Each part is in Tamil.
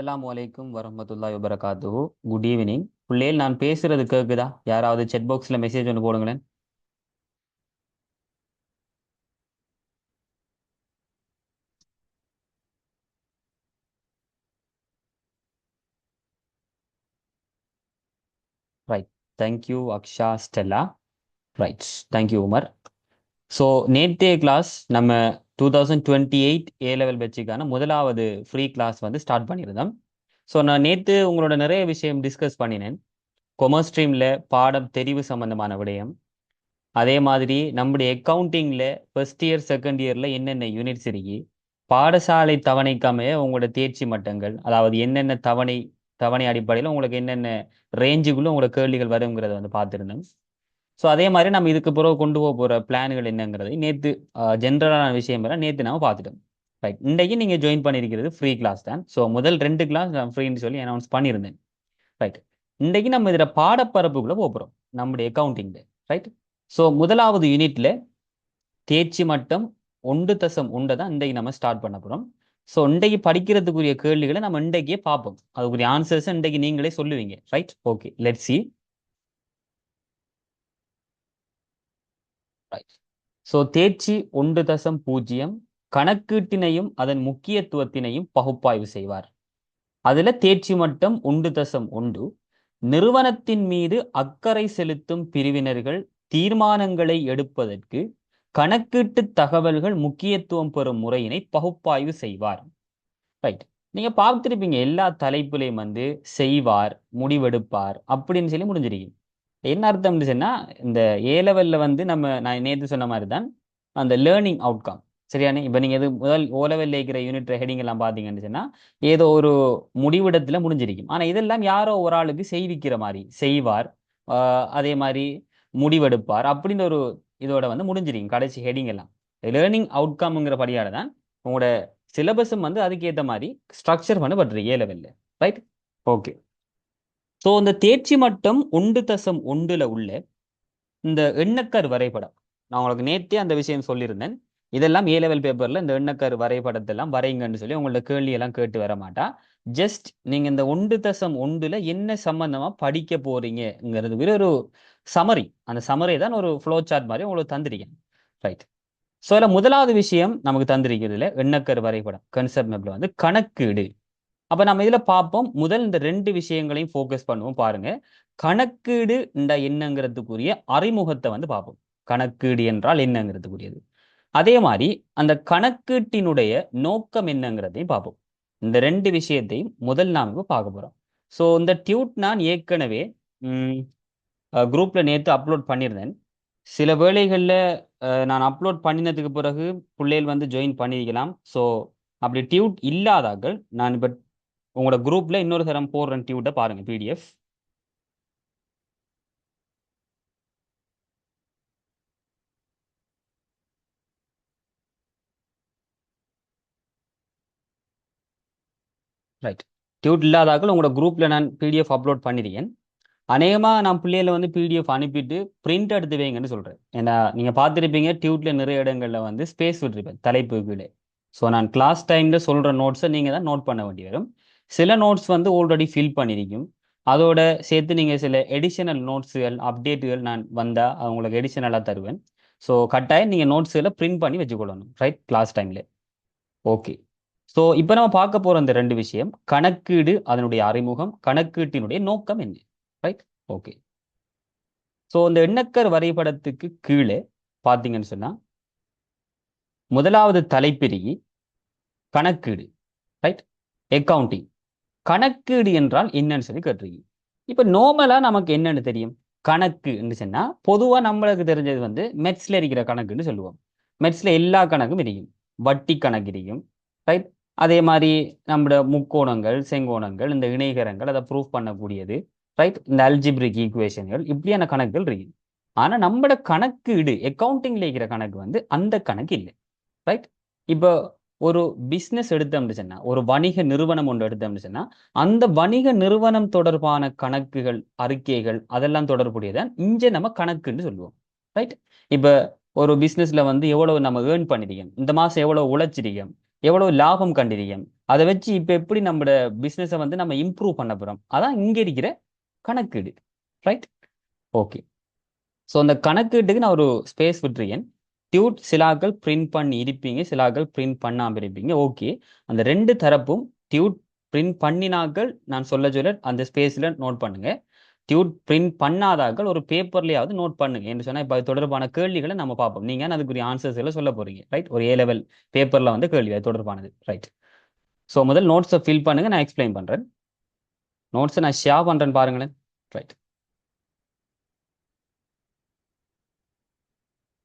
அஸ்ஸலாமு அலைக்கும் வரஹ்மத்துல்லாஹி வபரகாத்துஹு. Good evening. பிள்ளைகள் நான் பேசுறது கேக்குதா? யாராவது செட் பாக்ஸ்ல மெசேஜ் ஒன்று போடுங்களேன். Right. Thank you Aksha Stella. Right. Thank you Umar. So நேற்றைய கிளாஸ் நம்ம 2028 ஏ லெவல் பேட்சுக்கான முதலாவது ஃப்ரீ கிளாஸ் வந்து ஸ்டார்ட் பண்ணியிருந்தோம். ஸோ நான் நேற்று உங்களோட நிறைய விஷயம் டிஸ்கஸ் பண்ணினேன். கொமர்ஸ் ஸ்ட்ரீமில் பாடம் தெரிவு சம்பந்தமான விடயம், அதே மாதிரி நம்முடைய அக்கவுண்டிங்ல ஃபர்ஸ்ட் இயர் செகண்ட் இயர்ல என்னென்ன யூனிட்ஸ் இருக்கு, பாடசாலை தவணைக்காமைய உங்களோட தேர்ச்சி மட்டங்கள், அதாவது என்னென்ன தவணை தவணை அடிப்படையில் உங்களுக்கு என்னென்ன ரேஞ்சுக்குள்ள உங்களோட கேள்விகள் வருங்கிறத வந்து பார்த்துருந்தோம். ஸோ அதே மாதிரி நம்ம இதுக்கு பிறகு கொண்டு போக போற பிளான்கள் என்னங்கிறதை நேற்று ஜென்ரலான விஷயம் வர நேற்று நம்ம பார்த்துட்டோம். ரைட். இன்றைக்கு நீங்க ஜாயின் பண்ணியிருக்கிறது ஃப்ரீ கிளாஸ் தான். ஸோ முதல் 2 கிளாஸ் நான் ஃப்ரீன்னு சொல்லி அனௌன்ஸ் பண்ணியிருந்தேன். ரைட். இன்றைக்கு நம்ம இதில் பாடப்பரப்புக்குள்ள போகிறோம் நம்முடைய அக்கவுண்டிங்ல. ரைட். ஸோ முதலாவது யூனிட்ல தேர்ச்சி மட்டம் 1.1 தான் இன்றைக்கு நம்ம ஸ்டார்ட் பண்ண போகிறோம். ஸோ இன்றைக்கு படிக்கிறதுக்குரிய கேள்விகளை நம்ம இன்றைக்கே பார்ப்போம். அதுக்குரிய ஆன்சர்ஸ் இன்றைக்கு நீங்களே சொல்லுவீங்க. Right. Okay, let's see. Right. So தேர்ச்சி 1.0 கணக்கீட்டினையும் அதன் முக்கியத்துவத்தினையும் பகுப்பாய்வு செய்வார். அதுல தேர்ச்சி மட்டம் 1.1 நிறுவனத்தின் மீது அக்கறை செலுத்தும் பிரிவினர்கள் தீர்மானங்களை எடுப்பதற்கு கணக்கீட்டு தகவல்கள் முக்கியத்துவம் பெறும் முறையினை பகுப்பாய்வு செய்வார். ரைட். நீங்க பார்த்திருப்பீங்க எல்லா தலைப்புலையும் வந்து செய்வார், முடிவெடுப்பார் அப்படின்னு சொல்லி முடிஞ்சிருக்கும். என்ன அர்த்தம்னு சொன்னா, இந்த ஏ லெவல்ல வந்து நான் நேற்று சொன்ன மாதிரி தான் அந்த லேர்னிங் அவுட்கம். சரியானே? இப்ப நீங்க இது முதல் ஓ லெவல்ல இருக்கிற யூனிட் ஹெடிங் எல்லாம் பாத்தீங்கன்னு சொன்னா ஏதோ ஒரு முடிவிடத்துல முடிஞ்சிருக்கும். ஆனா இதெல்லாம் யாரோ ஒரு ஆளுக்கு செய்விக்கிற மாதிரி செய்வார், அதே மாதிரி முடிவெடுப்பார் அப்படின்னு ஒரு இதோட வந்து முடிஞ்சிருக்கும் கடைசி ஹெடிங் எல்லாம். லேர்னிங் அவுட்கம்ங்கிற படியால தான் உங்களோட சிலபஸும் வந்து அதுக்கேற்ற மாதிரி ஸ்ட்ரக்சர் பண்ணப்பட்டிருக்கு ஏ லெவல்ல. ரைட். ஓகே. ஸோ இந்த தேர்ச்சி மட்டம் 1.1 உள்ள இந்த எண்ணக்கர் வரைபடம் நான் உங்களுக்கு நேற்றே அந்த விஷயம் சொல்லியிருந்தேன். இதெல்லாம் ஏ லெவல் பேப்பர்ல இந்த எண்ணக்கர் வரைபடத்தை எல்லாம் வரைங்கன்னு சொல்லி உங்களோட கேள்வி எல்லாம் கேட்டு வர மாட்டா. ஜஸ்ட் நீங்க இந்த 1.1 என்ன சம்பந்தமா படிக்க போறீங்கிறது ஒரு சமரி. அந்த சமரி தான் ஒரு ஃப்ளோ சார்ட் மாதிரி உங்களுக்கு தந்திருக்கேன். ரைட். ஸோ இதில் முதலாவது விஷயம் நமக்கு தந்திருக்கிறதுல எண்ணக்கர் வரைபடம் கன்செப்ட் மேப்ல வந்து கணக்கீடு. அப்ப நம்ம இதுல பார்ப்போம். முதல் இந்த 2 விஷயங்களையும் ஃபோக்கஸ் பண்ணுவோம். பாருங்க, கணக்கீடு என்னங்கிறதுக்குரிய அறிமுகத்தை வந்து பார்ப்போம். கணக்கீடு என்றால் என்னங்கிறதுக்குரியது. அதே மாதிரி அந்த கணக்கீட்டினுடைய நோக்கம் என்னங்கிறதையும் பார்ப்போம். இந்த 2 விஷயத்தையும் முதல் நாம் இப்ப பார்க்க போறோம். ஸோ இந்த டியூட் நான் ஏற்கனவே குரூப்ல நேற்று அப்லோட் பண்ணியிருந்தேன். சில வேளைகளில் நான் அப்லோட் பண்ணினதுக்கு பிறகு பிள்ளைகள் வந்து ஜாயின் பண்ணிக்கலாம். ஸோ அப்படி டியூட் இல்லாதார்கள் நான் இப்போ உங்களோட குரூப்ல இன்னொரு தரம் போடுறேன் டியூட்டை பாருங்க, பிடிஎஃப். ரைட். டியூட் இல்லாதாக்கள் உங்களோட குரூப்ல நான் பிடிஎஃப் அப்லோட் பண்ணிருக்கேன். அநேகமா நான் பிள்ளைகளை வந்து பிடிஎஃப் அனுப்பிட்டு பிரிண்ட் எடுத்து வைங்கன்னு சொல்றேன். ஏன்னா நீங்க பார்த்துருப்பீங்க டியூட்ல நிறைய இடங்கள்ல வந்து ஸ்பேஸ் விட்டுருப்பேன் தலைப்பு கீழே. ஸோ நான் கிளாஸ் டைம்ல சொல்ற நோட்ஸை நீங்க தான் நோட் பண்ண வேண்டி வரும். சில நோட்ஸ் வந்து ஆல்ரெடி ஃபில் பண்ணிருக்கும். அதோட சேர்த்து நீங்க சில எடிஷனல் நோட்ஸுகள் அப்டேட்டுகள் நான் வந்தா உங்களுக்கு எடிஷனலாக தருவேன். ஸோ கட்டாயம் நீங்க நோட்ஸுகளை பிரிண்ட் பண்ணி வச்சுக்கொள்ளணும். ரைட். கிளாஸ் டைம்ல. ஓகே. ஸோ இப்போ நம்ம பார்க்க போற இந்த 2 விஷயம் கணக்கீடு, அதனுடைய அறிமுகம், கணக்கீட்டினுடைய நோக்கம் என்ன. ரைட். ஓகே. ஸோ இந்த எண்ணக்கர் வரைபடத்துக்கு கீழே பார்த்தீங்கன்னு சொன்னா முதலாவது தலைப்பிரிகி கணக்கீடு. ரைட். அக்கவுண்டிங். கணக்கீடு என்றால் என்னன்னு சொல்லி கேட்டிருக்கீங்க. இப்போ நார்மலா நமக்கு என்னன்னு தெரியும்? கணக்கு என்று சொன்னா பொதுவா நம்மளுக்கு தெரிஞ்சது வந்து மெட்ஸ்ல இருக்கிற கணக்குன்னு சொல்லுவோம். மெட்ஸ்ல எல்லா கணக்கும் இருக்கும். வட்டி கணக்கு இருக்கும். ரைட். அதே மாதிரி நம்மளோட முக்கோணங்கள், செங்கோணங்கள், இந்த இணைகரங்கள் அதை ப்ரூஃப் பண்ணக்கூடியது. ரைட். இந்த அல்ஜிப்ரிக் ஈக்குவேஷன்கள் இப்படியான கணக்குகள் இருக்கு. ஆனா நம்மளோட கணக்கீடு அக்கவுண்டிங்ல இருக்கிற கணக்கு வந்து அந்த கணக்கு இல்லை. ரைட். இப்போ ஒரு பிஸ்னஸ் எடுத்தோம்னு சொன்னா, ஒரு வணிக நிறுவனம் ஒன்று எடுத்தோம்னு சொன்னா அந்த வணிக நிறுவனம் தொடர்பான கணக்குகள், அறிக்கைகள் அதெல்லாம் தொடர்புடையதான் இங்க நம்ம கணக்குன்னு சொல்லுவோம். ரைட். இப்ப ஒரு பிசினஸ்ல வந்து எவ்வளவு நம்ம ஏர்ன் பண்ணிருக்கோம், இந்த மாசம் எவ்வளவு உழைச்சிருக்கோம், எவ்வளவு லாபம் கண்டிருக்கோம், அதை வச்சு இப்ப எப்படி நம்மளோட பிசினஸை வந்து நம்ம இம்ப்ரூவ் பண்ண போறோம், அதான் இங்க இருக்கிற கணக்கீடு. ரைட்? ஓகே. ஸோ அந்த கணக்கீட்டுக்கு நான் ஒரு ஸ்பேஸ் விட்டுருக்கேன். டியூட் சிலாக்கள் பிரிண்ட் பண்ணி இருப்பீங்க, சிலாக்கள் பிரிண்ட் பண்ணாம இருப்பீங்க. ஓகே, அந்த ரெண்டு தரப்பும் டியூட் பிரிண்ட் பண்ணினாக்கள் நான் சொல்ல அந்த ஸ்பேஸ்ல நோட் பண்ணுங்க. டியூட் பிரிண்ட் பண்ணாதாக்கள் ஒரு பேப்பர்லயாவது நோட் பண்ணுங்க. என்று சொன்னா இப்போ அது தொடர்பான கேள்விகளை நம்ம பார்ப்போம். நீங்க அதுக்குரிய ஆன்சர்ஸ் எல்லாம் சொல்ல போறீங்க. ரைட்? ஒரு A-level பேப்பர்ல வந்து கேள்வி அது தொடர்பானது. ரைட்? ஸோ முதல் நோட்ஸை ஃபில் பண்ணுங்க, நான் எக்ஸ்பிளைன் பண்றேன். நோட்ஸை நான் ஷேர் பண்றேன் பாருங்களேன். ரைட்?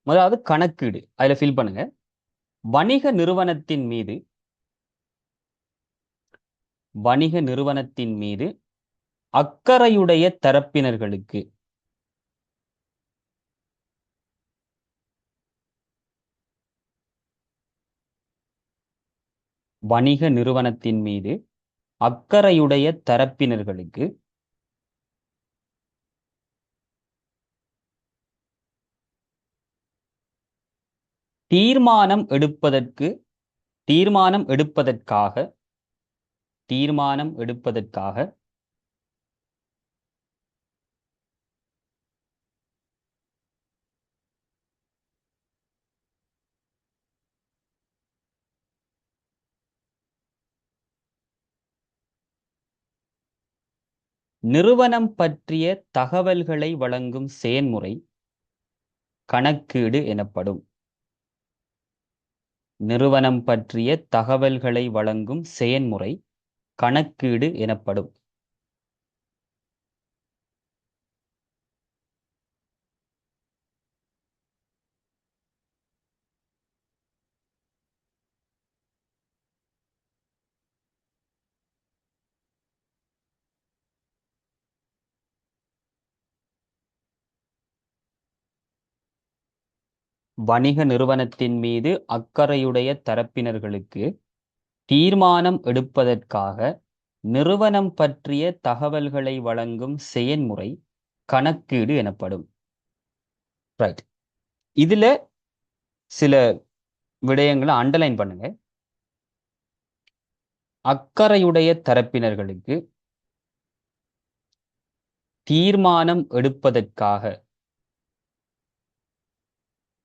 முதலாவது கணக்கீடு, அதுல ஃபில் பண்ணுங்க. வணிக நிறுவனத்தின் மீது வணிக நிறுவனத்தின் மீது அக்கறையுடைய தரப்பினர்களுக்கு வணிக நிறுவனத்தின் மீது அக்கறையுடைய தரப்பினர்களுக்கு தீர்மானம் எடுப்பதற்கு தீர்மானம் எடுப்பதற்காக தீர்மானம் எடுப்பதற்காக நிறுவனம் பற்றிய தகவல்களை வழங்கும் செயல்முறை கணக்கீடு எனப்படும். நிறுவனம் பற்றிய தகவல்களை வழங்கும் செயல்முறை கணக்கீடு எனப்படும். வணிக நிறுவனத்தின் மீது அக்கறையுடைய தரப்பினர்களுக்கு தீர்மானம் எடுப்பதற்காக நிறுவனம் பற்றிய தகவல்களை வழங்கும் செயல்முறை கணக்கீடு எனப்படும். ரைட்? இதுல சில விடயங்களை அண்டர்லைன் பண்ணுங்க. அக்கறையுடைய தரப்பினர்களுக்கு தீர்மானம் எடுப்பதற்காக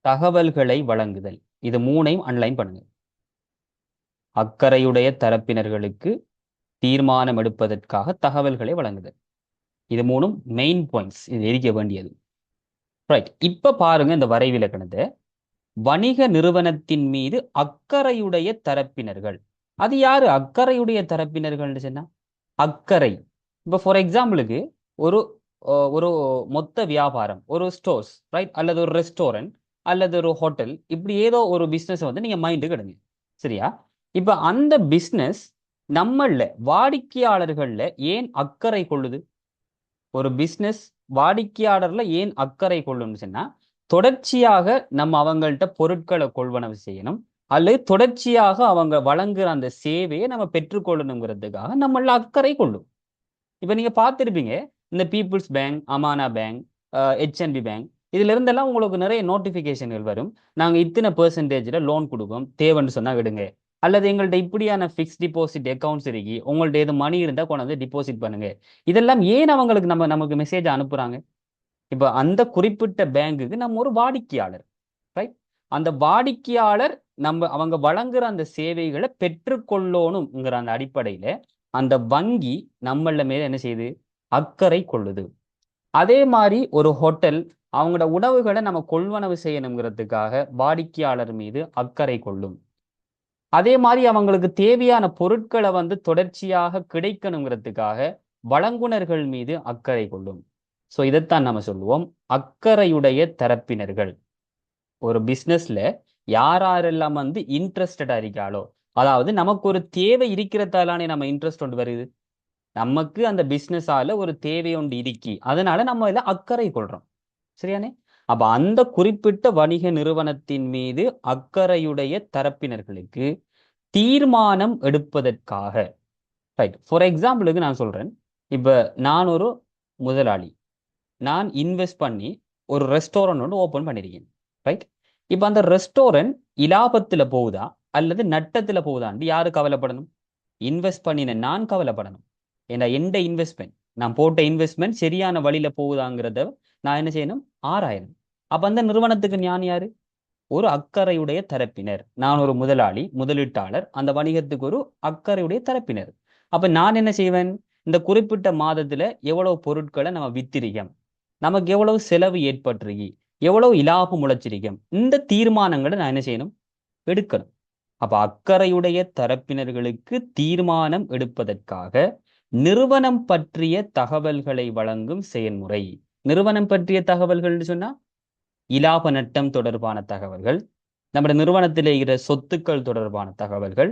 தகவல்களை வழங்குதல், இது மூணையும் அண்டர்லைன் பண்ணுங்க. அக்கறையுடைய தரப்பினர்களுக்கு தீர்மானம் எடுப்பதற்காக தகவல்களை வழங்குதல், இது மூணும் மெயின் பாயிண்ட்ஸ், இது எரிக்க வேண்டியது. ரைட்? இப்ப பாருங்க இந்த வரைவிலக்கணத்தை. வணிக நிறுவனத்தின் மீது அக்கறையுடைய தரப்பினர்கள், அது யாரு அக்கறையுடைய தரப்பினர்கள் சொன்னா? அக்கறை, இப்ப ஃபார் எக்ஸாம்பிளுக்கு ஒரு ஒரு மொத்த வியாபாரம், ஒரு ஸ்டோர்ஸ், ரைட், அல்லது ஒரு ரெஸ்டாரண்ட் அல்லது ஒரு ஹோட்டல், இப்படி ஏதோ ஒரு பிசினஸ் வந்து நீங்க மைண்டுக்கு எடுங்க. சரியா? இப்ப அந்த பிசினஸ் நம்மள வாடிக்கையாளர்கள்ல ஏன் அக்கறை கொள்ளுது? ஒரு பிசினஸ் வாடிக்கையாளர்ல ஏன் அக்கறை கொள்ளும்னு சொன்னா, தொடர்ச்சியாக நம்ம அவங்கள்ட்ட பொருட்களை கொள்வனவு செய்யணும், அல்லது தொடர்ச்சியாக அவங்க வழங்குற அந்த சேவையை நம்ம பெற்றுக்கொள்ளணுங்கிறதுக்காக நம்மள அக்கறை கொள்ளும். இப்ப நீங்க பார்த்திருப்பீங்க, இந்த people's bank, Amana bank, HNB bank, இதுல இருந்தெல்லாம் உங்களுக்கு நிறைய நோட்டிபிகேஷன்கள் வரும். நாங்க இத்தனை பெர்சன்டேஜ்ல லோன் கொடுப்போம், தேவைன்னு சொன்னா விடுங்க, அல்லது எங்கள்ட்ட இப்படியான ஃபிக்ஸ் டிபாசிட் அக்கௌண்ட்ஸ் இருக்கு, உங்கள்ட்ட எது மணி இருந்தா கொண்டாந்து டிபாசிட் பண்ணுங்க. இதெல்லாம் ஏன் அவங்களுக்கு நமக்கு மெசேஜ் அனுப்புறாங்க? இப்ப அந்த குறிப்பிட்ட பேங்குக்கு நம்ம ஒரு வாடிக்கையாளர், ரைட்? அந்த வாடிக்கையாளர் அவங்க வழங்குற அந்த சேவைகளை பெற்றுக்கொள்ளணுங்கிற அந்த அடிப்படையில அந்த வங்கி நம்மள மேல என்ன செய்யுது? அக்கறை கொள்ளுது. அதே மாதிரி ஒரு ஹோட்டல் அவங்களோட உணவுகளை நம்ம கொள்வனவு செய்யணுங்கிறதுக்காக வாடிக்கையாளர் மீது அக்கறை கொள்ளும். அதே மாதிரி அவங்களுக்கு தேவையான பொருட்களை வந்து தொடர்ச்சியாக கிடைக்கணுங்கிறதுக்காக வழங்குனர்கள் மீது அக்கறை கொள்ளும். ஸோ இதைத்தான் நம்ம சொல்லுவோம் அக்கறையுடைய தரப்பினர்கள். ஒரு பிசினஸ்ல யாரெல்லாம் வந்து இன்ட்ரெஸ்டடா இருக்காளோ, அதாவது நமக்கு ஒரு தேவை இருக்கிறதாலானே நம்ம இன்ட்ரெஸ்ட் ஒன்று வருது, நமக்கு அந்த பிசினஸால ஒரு தேவை ஒன்று இருக்கி, அதனால நம்ம இதில் அக்கறை கொள்றோம். சரியானே? அப்ப அந்த குறிப்பிட்ட வணிக நிறுவனத்தின் மீது அக்கறையுடைய தரப்பினர்களுக்கு தீர்மானம் எடுப்பதற்காக, ரைட்? ஃபார் எக்ஸாம்பிளுக்கு நான் சொல்றேன், இப்ப நான் ஒரு முதலாளி, நான் இன்வெஸ்ட் பண்ணி ஒரு ரெஸ்டாரண்ட் ஒன்று ஓபன் பண்ணிருக்கேன், ரைட்? இப்ப அந்த ரெஸ்டாரண்ட் இலாபத்துல போகுதா அல்லது நட்டத்துல போகுதான்னு யாரு கவலைப்படணும்? இன்வெஸ்ட் பண்ணின நான் கவலைப்படணும். ஏன்னா எந்த இன்வெஸ்ட்மெண்ட், நான் போட்ட இன்வெஸ்ட்மெண்ட் சரியான வழியில போகுதாங்கிறத நான் என்ன செய்யணும்? ஆராயணும். அப்ப அந்த நிறுவனத்துக்கு ஞான் யாரு? ஒரு அக்கறையுடைய தரப்பினர். நான் ஒரு முதலாளி, முதலீட்டாளர், அந்த வணிகத்துக்கு ஒரு அக்கறையுடைய தரப்பினர். அப்ப நான் என்ன செய்வேன்? இந்த குறிப்பிட்ட மாதத்துல எவ்வளவு பொருட்களை நம்ம வித்திரிக்கம், நமக்கு எவ்வளவு செலவு ஏற்பட்டிருக்கு, எவ்வளவு இலாபம் முளைச்சிருக்கும், இந்த தீர்மானங்களை நான் என்ன செய்யணும்? எடுக்கணும். அப்ப அக்கறையுடைய தரப்பினர்களுக்கு தீர்மானம் எடுப்பதற்காக நிறுவனம் பற்றிய தகவல்களை வழங்கும் செயல்முறை. நிறுவனம் பற்றிய தகவல்கள் சொன்னா இலாப நட்டம் தொடர்பான தகவல்கள், நம்ம நிறுவனத்தில் இருக்கிற சொத்துக்கள் தொடர்பான தகவல்கள்,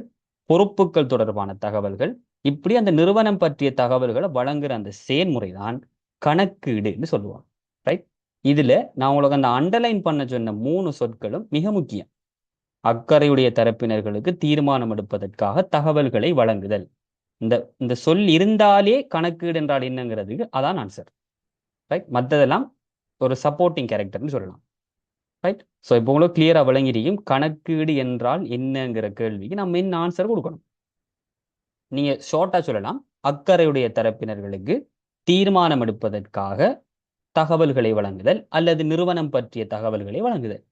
பொறுப்புகள் தொடர்பான தகவல்கள், இப்படி அந்த நிறுவனம் பற்றிய தகவல்களை வழங்குற அந்த செயல்முறை தான் கணக்கீடுன்னு சொல்லுவாங்க. ரைட்? இதுல நான் உங்களுக்கு அந்த அண்டர்லைன் பண்ண சொன்ன 3 சொற்களும் மிக முக்கியம். அக்கறையுடைய தரப்பினர்களுக்கு தீர்மானம் எடுப்பதற்காக தகவல்களை வழங்குதல். இந்த இந்த சொல் இருந்தாலே கணக்கீடு என்றால் என்னங்கிறதுக்கு அதான் ஆன்சர். ரைட்? மற்றதெல்லாம் ஒரு சப்போர்ட்டிங் கேரக்டர்னு சொல்லலாம். ரைட்? ஸோ இப்போ உங்களுக்கு கிளியரா விளங்கிரியும் கணக்கீடு என்றால் என்னங்கிற கேள்விக்கு நம்ம என்ன ஆன்சர் கொடுக்கணும். நீங்க ஷார்ட்டா சொல்லலாம், அக்கறையுடைய தரப்பினர்களுக்கு தீர்மானம் எடுப்பதற்காக தகவல்களை வழங்குதல் அல்லது நிறுவனம் பற்றிய தகவல்களை வழங்குதல்.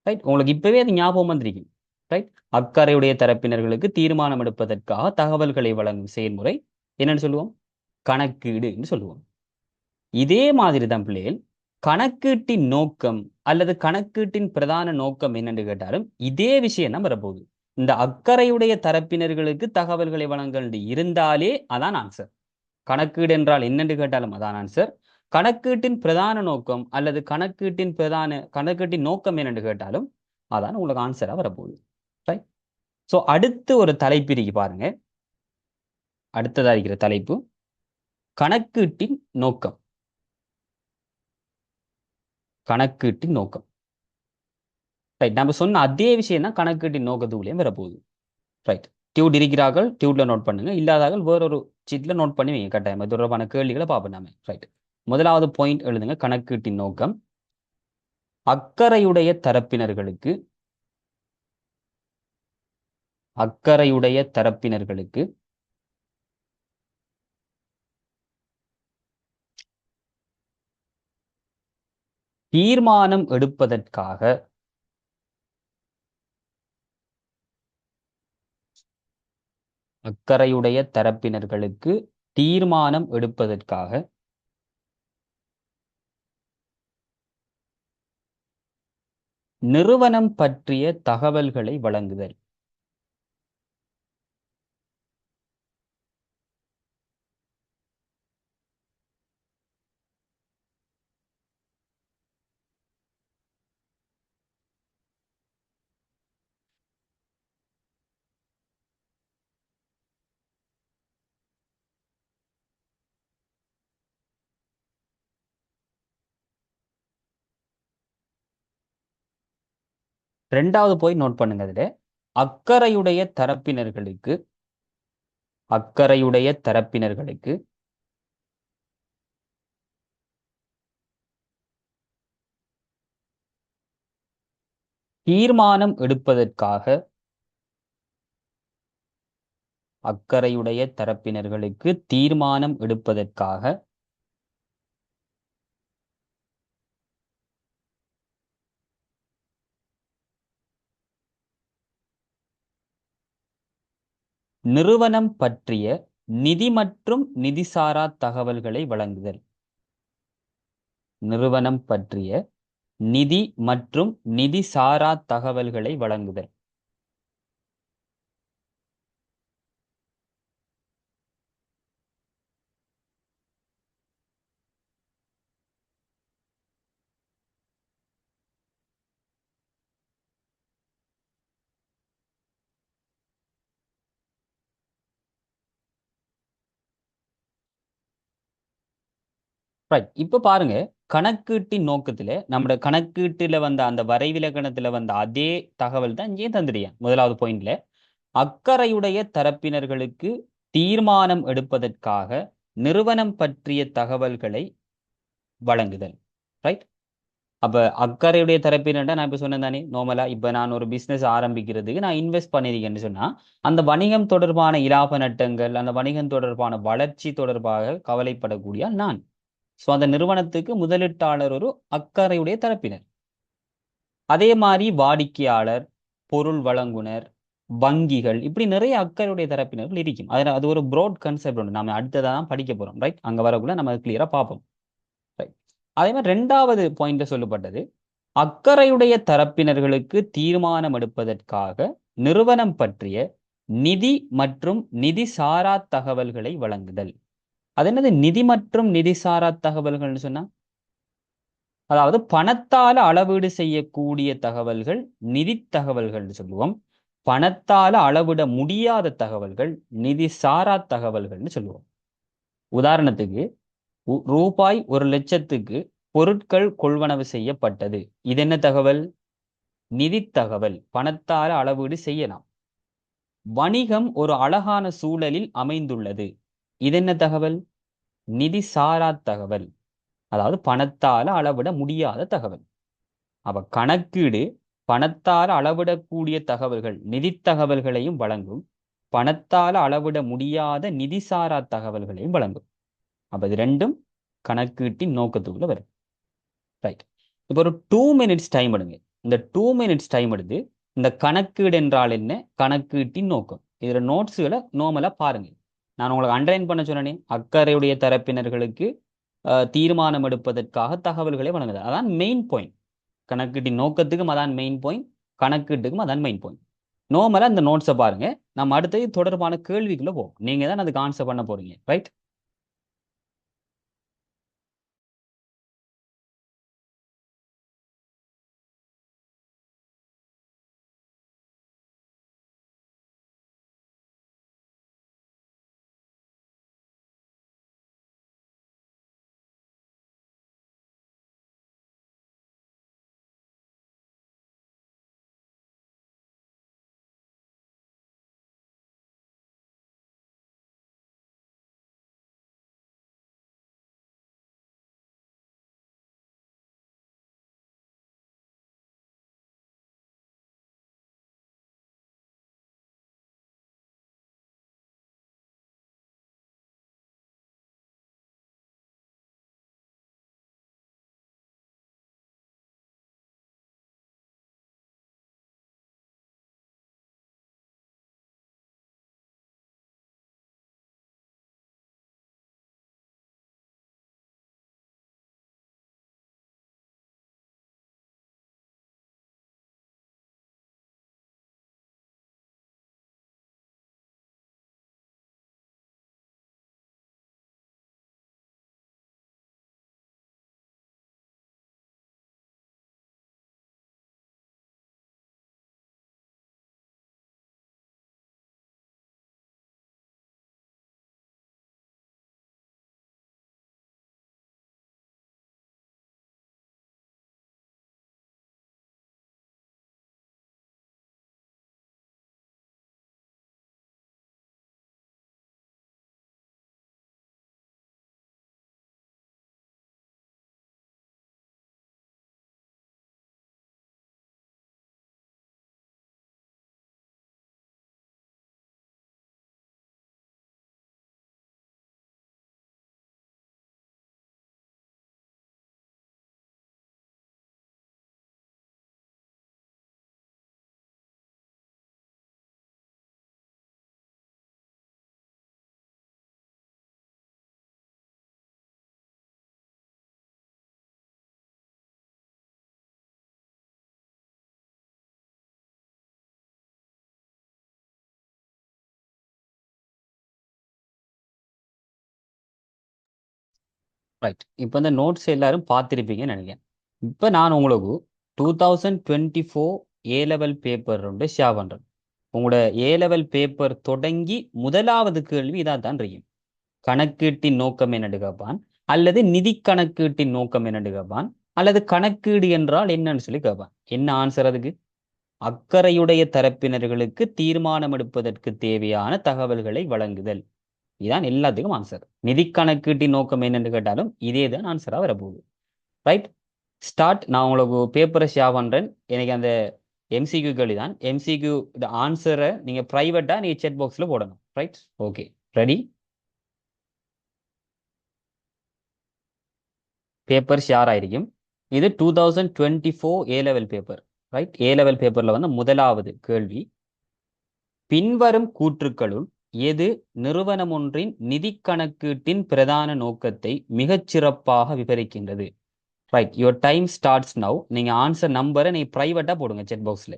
ரைட்? உங்களுக்கு இப்பவே அது ஞாபகம் வந்திருக்கும். ரைட்? அக்கறையுடைய தரப்பினர்களுக்கு தீர்மானம் எடுப்பதற்காக தகவல்களை வழங்கும் செயல்முறை என்னன்னு சொல்லுவோம்? கணக்கீடு என்று சொல்லுவோம். இதே மாதிரி தான் பிள்ளைகள் கணக்கீட்டின் நோக்கம் அல்லது கணக்கீட்டின் பிரதான நோக்கம் என்னன்னு கேட்டாலும் இதே விஷயம் தான் வரப்போகுது. இந்த அக்கறையுடைய தரப்பினர்களுக்கு தகவல்களை வழங்க இருந்தாலே அதான் ஆன்சர். கணக்கீடு என்றால் என்னன்னு கேட்டாலும் அதான் ஆன்சர். கணக்கீட்டின் பிரதான நோக்கம் அல்லது கணக்கீட்டின் நோக்கம் என்னன்னு கேட்டாலும் அதான் உங்களுக்கு ஆன்சரா வரப்போகுது. ரைட்? ஸோ அடுத்து ஒரு தலைப்பிரிக்கு பாருங்க. அடுத்ததா இருக்கிற தலைப்பு கணக்கீட்டின் நோக்கம். கணக்கீட்டின் நோக்கம். ரைட்? நம்ம சொன்ன அதே விஷயம் தான் கணக்கீட்டின் நோக்கத்துக்குள்ளேயும் வரப்போகுது. ரைட்? டியூட் இருக்கிறார்கள், டியூட்ல நோட் பண்ணுங்க. இல்லாதார்கள் வேறொரு சீட்ல நோட் பண்ணி வைங்க. கட்டாயம் இது தொடர்பான கேள்விகளை பார்ப்போம் நாம. ரைட்? முதலாவது பாயிண்ட் எழுதுங்க. கணக்கீட்டின் நோக்கம் அக்கறையுடைய தரப்பினர்களுக்கு தீர்மானம் எடுப்பதற்காக நிறுவனம் பற்றிய தகவல்களை வழங்குதல். ரெண்டாவது போய் நோட் பண்ணுங்க. அதுல அக்கறையுடைய தரப்பினர்களுக்கு தீர்மானம் எடுப்பதற்காக நிறுவனம் பற்றிய நிதி மற்றும் நிதிசாரா தகவல்களை வழங்குதல். நிறுவனம் பற்றிய நிதி மற்றும் நிதிசாரா தகவல்களை வழங்குதல். ரைட்? இப்ப பாருங்க, கணக்கீட்டின் நோக்கத்துல நம்ம கணக்கீட்டுல வந்த அந்த வரைவிலக்கணத்துல வந்த அதே தகவல் தான் இங்கே தந்துடுறேன். முதலாவது பாயிண்ட்ல அக்கறையுடைய தரப்பினர்களுக்கு தீர்மானம் எடுப்பதற்காக நிறுவனம் பற்றிய தகவல்களை வழங்குதல். ரைட்? அப்ப அக்கறையுடைய தரப்பினர்டா நான் இப்ப சொன்னேன் தானே நார்மலா இப்ப நான் ஒரு பிசினஸ் ஆரம்பிக்கிறதுக்கு நான் இன்வெஸ்ட் பண்ணிருக்கேன்னு சொன்னா அந்த வணிகம் தொடர்பான இலாப நட்டங்கள் அந்த வணிகம் தொடர்பான வளர்ச்சி தொடர்பாக கவலைப்படக்கூடிய நான். ஸோ அந்த நிறுவனத்துக்கு முதலீட்டாளர் ஒரு அக்கறையுடைய தரப்பினர். அதே மாதிரி வாடிக்கையாளர், பொருள் வழங்குனர், வங்கிகள் இப்படி நிறைய அக்கறையுடைய தரப்பினர்கள் இருக்கும். அது ஒரு ப்ராட் கன்செப்ட் ஒன்று நம்ம அடுத்ததான் படிக்க போறோம். ரைட், அங்க வரக்குள்ள நம்ம கிளியரா பார்ப்போம். ரைட். அதே மாதிரி 2வது பாயிண்ட்ல சொல்லப்பட்டது அக்கறையுடைய தரப்பினர்களுக்கு தீர்மானம் எடுப்பதற்காக நிறுவனம் பற்றிய நிதி மற்றும் நிதி சாரா தகவல்களை வழங்குதல். அது என்னது நிதி மற்றும் நிதி சாரா தகவல்கள்னு சொன்னா அதாவது பணத்தால அளவீடு செய்யக்கூடிய தகவல்கள் நிதி தகவல்கள் சொல்லுவோம். பணத்தால அளவிட முடியாத தகவல்கள் நிதி சாரா தகவல்கள்னு சொல்லுவோம். உதாரணத்துக்கு ரூபாய் 1,00,000க்கு பொருட்கள் கொள்வனவு செய்யப்பட்டது. இது என்ன தகவல்? நிதி தகவல். பணத்தால அளவீடு செய்யலாம். வணிகம் ஒரு அழகான சூழலில் அமைந்துள்ளது. இது என்ன தகவல்? நிதி சாரா தகவல். அதாவது பணத்தால அளவிட முடியாத தகவல். அப்ப கணக்கீடு பணத்தால் அளவிடக்கூடிய தகவல்கள் நிதி தகவல்களையும் வழங்கும், பணத்தால் அளவிட முடியாத நிதி சாரா தகவல்களையும் வழங்கும். அப்ப இது ரெண்டும் கணக்கீட்டின் நோக்கத்துக்குள்ள வரும். ரைட். இப்போ ஒரு 2 மினிட்ஸ் டைம் எடுங்க. இந்த 2 மினிட்ஸ் டைம் எடுத்து இந்த கணக்கீடு என்றால் என்ன, கணக்கீட்டின் நோக்கம், இதுல நோட்ஸுகளை நார்மலா பாருங்க. நான் உங்களுக்கு அண்டர்லைன் பண்ண சொன்னேன், அக்கறையுடைய தரப்பினர்களுக்கு தீர்மானம் எடுப்பதற்காக தகவல்களை வழங்குது. அதான் மெயின் பாயிண்ட். கணக்கீட்டின் நோக்கத்துக்கும் அதான் மெயின் பாயிண்ட், கணக்கீட்டுக்கும் அதான் மெயின் பாயிண்ட். நார்மலா இந்த நோட்ஸை பாருங்க. நம்ம அடுத்தது தொடர்பான கேள்விக்குள்ள போவோம். நீங்க தான் அதுக்கு ஆன்சர் பண்ண போறீங்க. ரைட். ரைட். இப்போ இந்த நோட்ஸ் எல்லாரும் பார்த்துருப்பீங்கன்னு நினைக்கிறேன். இப்போ நான் உங்களுக்கு 2024 ஏ லெவல் பேப்பர் ரெண்டு ஷேர் பண்றேன். உங்களோட ஏ லெவல் பேப்பர் தொடங்கி முதலாவது கேள்வி இதாக தான் இருக்கும். கணக்கீட்டின் நோக்கம் என்னன்னு கேட்பான், அல்லது நிதி கணக்கீட்டின் நோக்கம் என்னன்னு கேட்பான், அல்லது கணக்கீடு என்றால் என்னன்னு சொல்லி கேட்பான். என்ன ஆன்சர் அதுக்கு? அக்கறையுடைய தரப்பினர்களுக்கு தீர்மானம் எடுப்பதற்கு தேவையான தகவல்களை வழங்குதல். இதுதான் எல்லாத்துக்கும் ஆன்சர். நிதி கணக்கீட்டின் நோக்கம் என்னன்னு கேட்டாலும் இதே தான் ஆன்சரா வரப்போகுது. ரைட். ஸ்டார்ட். நான் உங்களுக்கு பேப்பரை ஷேர் பண்றேன். எனக்கு அந்த எம்சிக்யூ கேள்வி தான். எம்சிக்யூ இந்த ஆன்சரை நீங்க பிரைவேட்டா நீங்க செட் பாக்ஸ்ல போடணும். Right? Okay. Ready? Paper share ஆயிருக்கும். இது 2024 ஏ லெவல் பேப்பர். ரைட்? ஏ லெவல் பேப்பர்ல வந்து முதலாவது கேள்வி, பின்வரும் கூற்றுக்களுள் எது நிறுவனம் ஒன்றின் நிதி கணக்கீட்டின் பிரதான நோக்கத்தை மிகச் சிறப்பாக விவரிக்கின்றது? Right, your time starts now. நீங்க ஆன்சர் நம்பரை நீங்க பிரைவேட்டா போடுங்க செட் பாக்ஸ்ல.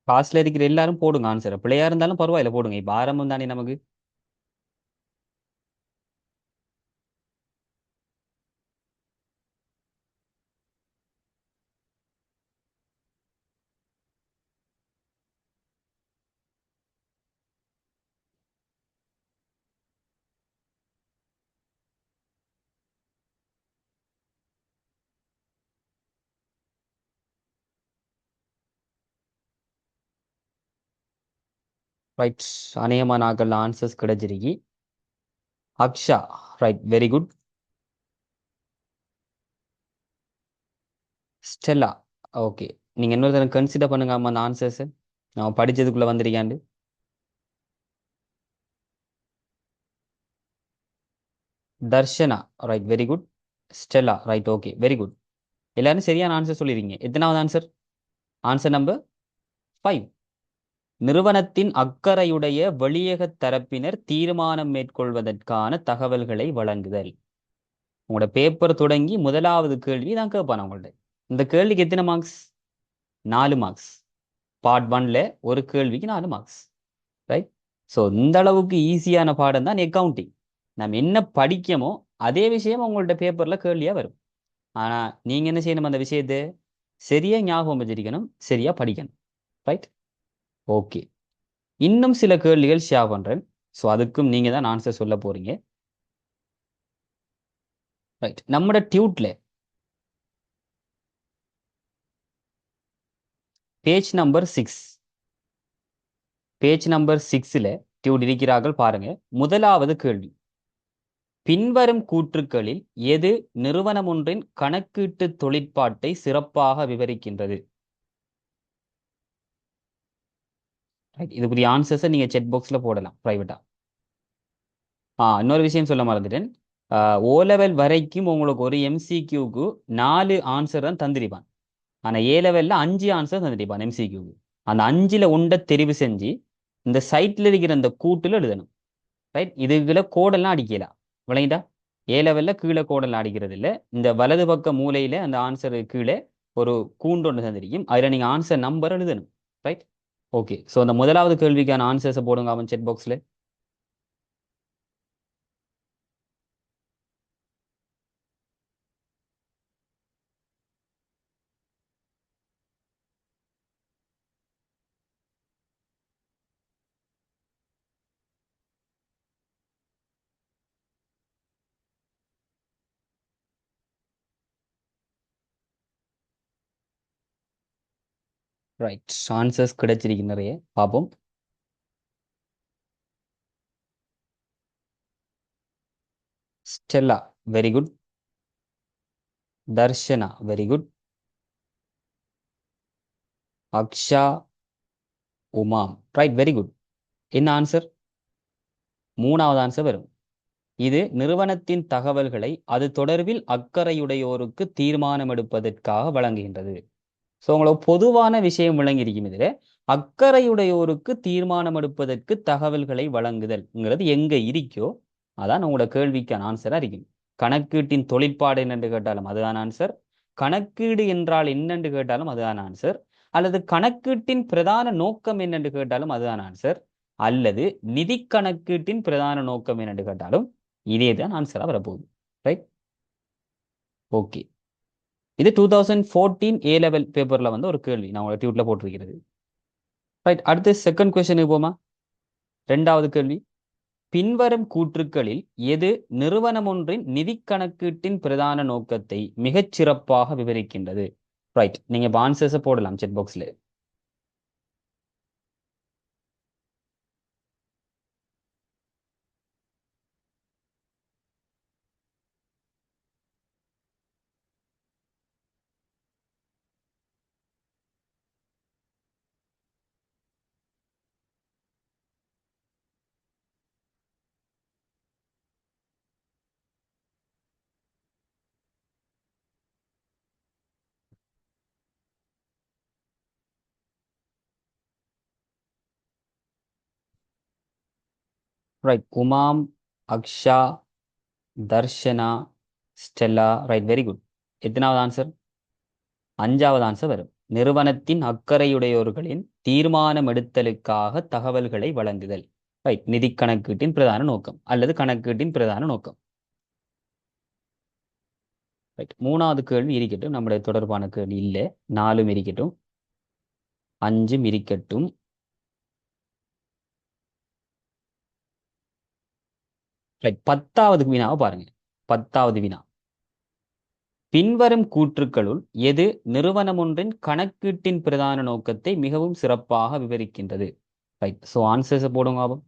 காசுல இருக்கிற எல்லாரும் போடுங்க ஆன்சர். பிள்ளையா இருந்தாலும் பரவாயில்ல போடுங்க. இப்ப ஆரம்பம் தானே நமக்கு. ரைட், அநேகமா நாங்கள் ஆன்சர்ஸ் கிடைச்சிருக்கி. Aksha. Right, very good. Stella. Okay. நீங்க இன்னொரு தடவை கன்சிடர் பண்ணுங்க அம்மா அந்த ஆன்சர்ஸ். நான் படிச்சதுக்குள்ள வந்திருக்காண்டு. Darshana. Right, very good. Stella. Right, okay, very good. எல்லாரும் சரியான ஆன்சர் சொல்லிருக்கீங்க. எத்தனாவது ஆன்சர்? Answer number 5. நிறுவனத்தின் அக்கறையுடைய வெளியக தரப்பினர் தீர்மானம் மேற்கொள்வதற்கான தகவல்களை வழங்குதல். உங்களோட பேப்பர் தொடங்கி முதலாவது கேள்வி தான் கேட்பான் உங்கள்ட்ட. இந்த கேள்விக்கு எத்தனை மார்க்ஸ்? 4 மார்க்ஸ். பார்ட் 1ல ஒரு கேள்விக்கு 4 மார்க்ஸ். ரைட்? ஸோ இந்த அளவுக்கு ஈஸியான பாடம் தான் அக்கவுண்டிங். நம்ம என்ன படிக்கமோ அதே விஷயம் உங்கள்ட்ட பேப்பர்ல கேள்வியா வரும். ஆனா நீங்க என்ன செய்யணும்? அந்த விஷயத்தை சரியா ஞாபகம் வச்சிருக்கணும், சரியா படிக்கணும். ரைட்? ஓகே. இன்னும் சில கேள்விகள் ஷேர் பண்றேன். ஸோ அதுக்கும் நீங்க தான் ஆன்சர் சொல்ல போறீங்க. ரைட், நம்மட டியூட்ல பேஜ் நம்பர் 6, பேஜ் நம்பர் 6ல டியூட் இருக்கிறார்கள் பாருங்க. முதலாவது கேள்வி, பின்வரும் கூற்றுக்களில் எது நிறுவனம் ஒன்றின் கணக்கீட்டு தொழிற்பாட்டை சிறப்பாக விவரிக்கின்றது? ரைட், இதுக்குரிய ஆன்சர்ஸை நீங்க செட் பாக்ஸ்ல போடலாம் பிரைவேட்டா. இன்னொரு விஷயம் சொல்ல மறந்துட்டேன். ஓ லெவல் வரைக்கும் உங்களுக்கு ஒரு எம்சிக்யூக்கு 4 ஆன்சர் தான் தந்திருப்பான். ஆனா ஏ லெவல்ல 5 ஆன்சர் தந்திருப்பான் எம்சிக்யூக்கு. அந்த 5ல ஒன்றை தெரிவு செஞ்சு இந்த சைட்ல இருக்கிற அந்த கூட்டுல எழுதணும். ரைட், இதுக்குள்ள கோடெல்லாம் அடிக்கலாம். விளங்கிட்டா? ஏ லெவல்ல கீழே கோடெல்லாம் அடிக்கிறது இல்ல. இந்த வலது பக்க மூலையில அந்த ஆன்சர் கீழே ஒரு கூண்டு ஒன்று தந்திருக்கும். அதுல நீங்க ஆன்சர் நம்பர் எழுதணும். ரைட்? ஓகே. ஸோ அந்த முதலாவது கேள்விக்கான ஆன்சர்ஸை போடுங்க அவன் செட் பாக்ஸ்ல. ரைட், ஆன்சர்ஸ் கிடைச்சிருக்கு நிறைய. பார்ப்போம். Stella, very good. Darshana, very good. Aksha, Umam. Right, very good. என்ன ஆன்சர்? மூணாவது ஆன்சர் வரும். இது நிறுவனத்தின் தகவல்களை அது தொடர்பில் அக்கறையுடையோருக்கு தீர்மானம் எடுப்பதற்காக வழங்குகின்றது. ஸோ உங்களுக்கு பொதுவான விஷயம் விளங்கியிருக்கும். இதில் அக்கறையுடையோருக்கு தீர்மானம் எடுப்பதற்கு தகவல்களை வழங்குதல்ங்கிறது எங்க இருக்கோ அதான் உங்களோட கேள்விக்கான ஆன்சரா இருக்கும். கணக்கீட்டின் தொழிற்பாடு என்னென்று கேட்டாலும் அதுதான் ஆன்சர். கணக்கீடு என்றால் என்னென்று கேட்டாலும் அதுதான் ஆன்சர். அல்லது கணக்கீட்டின் பிரதான நோக்கம் என்னென்று கேட்டாலும் அதுதான் ஆன்சர். அல்லது நிதி கணக்கீட்டின் பிரதான நோக்கம் என்னென்று கேட்டாலும் இதே தான் ஆன்சரா வரப்போகுது. Right, okay. இது 2014 ஏ லெவல் பேப்பர்ல வந்து ஒரு கேள்வி நான் உங்களை டியூட்ல போட்டிருக்கிறது. ரைட், அடுத்து செகண்ட் கொஸ்டினுக்கு போமா. இரண்டாவது கேள்வி, பின்வரும் கூற்றுக்களில் எது நிறுவனம் ஒன்றின் நிதி கணக்கீட்டின் பிரதான நோக்கத்தை மிகச் சிறப்பாக விவரிக்கின்றது? ரைட், நீங்க ஆன்சர்ஸ் போடலாம் செக் பாக்ஸ்ல. Right, Umam, Aksha, Darshana, Stella. Right, very good. எத்தனாவது ஆன்சர்? அஞ்சாவது ஆன்சர் வரும். நிறுவனத்தின் அக்கறையுடையோர்களின் தீர்மானம் எடுத்தலுக்காக தகவல்களை வழங்குதல். ரைட், நிதி கணக்கீட்டின் பிரதான நோக்கம் அல்லது கணக்கீட்டின் பிரதான நோக்கம். ரைட், மூணாவது கேள்வி இருக்கட்டும், நம்முடைய தொடர்பான கேள்வி இல்லை. நாலும் இருக்கட்டும், அஞ்சும் இருக்கட்டும். ரைட், 10வது வினாவை பாருங்க. 10வது வினா, பின்வரும் கூற்றுக்களுள் எது நிறுவனம் ஒன்றின் கணக்கீட்டின் பிரதான நோக்கத்தை மிகவும் சிறப்பாக விவரிக்கின்றது? ரைட், ஸோ ஆன்சர்ஸ் போடுங்க ஆபம்.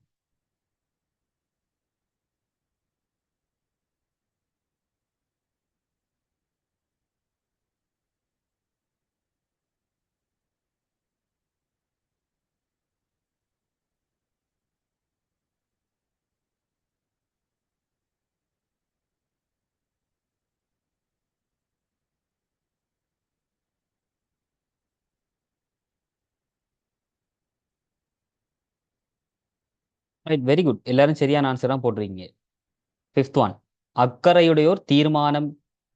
Right, very good. எல்லாரும் சரியான ஆன்சர் தான் போட்டிருக்கீங்க. ஃபிஃப்த் ஒன், அக்கறையுடையோர் தீர்மானம்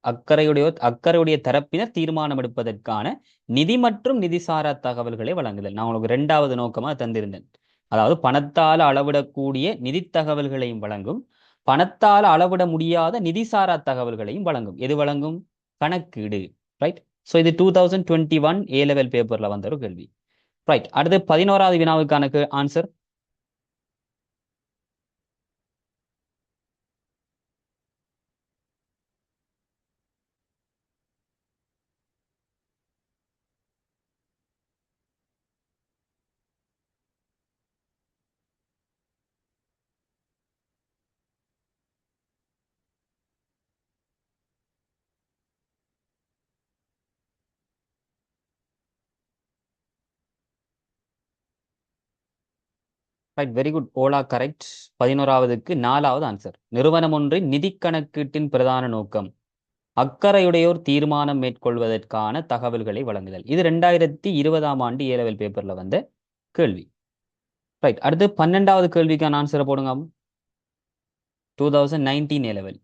அக்கறையுடைய தரப்பினர் தீர்மானம் எடுப்பதற்கான நிதி மற்றும் நிதிசாரா தகவல்களை வழங்குதல். நான் உங்களுக்கு இரண்டாவது நோக்கமா தந்திருந்தேன். அதாவது பணத்தால் அளவிடக்கூடிய நிதி தகவல்களையும் வழங்கும், பணத்தால் அளவிட முடியாத நிதிசாரா தகவல்களையும் வழங்கும். எது வழங்கும்? கணக்கீடு. ரைட், ஸோ இது 2021 ஏ லெவல் பேப்பர்ல வந்த ஒரு கேள்வி. ரைட், அடுத்து 11வது வினாவுக்கான ஆன்சர். Right, very good. ஓலா கரெக்ட். 11வதுக்கு 4வது ஆன்சர். நிறுவனம் ஒன்றின் நிதி கணக்கீட்டின் பிரதான நோக்கம் அக்கறையுடையோர் தீர்மானம் மேற்கொள்வதற்கான தகவல்களை வழங்குதல். இது 2020ஆம் ஆண்டு ஏ லெவல் பேப்பர்ல வந்த கேள்வி. ரைட், அடுத்து 12வது கேள்விக்கான ஆன்சரை போடுங்க. 2019 ஏ லெவல்.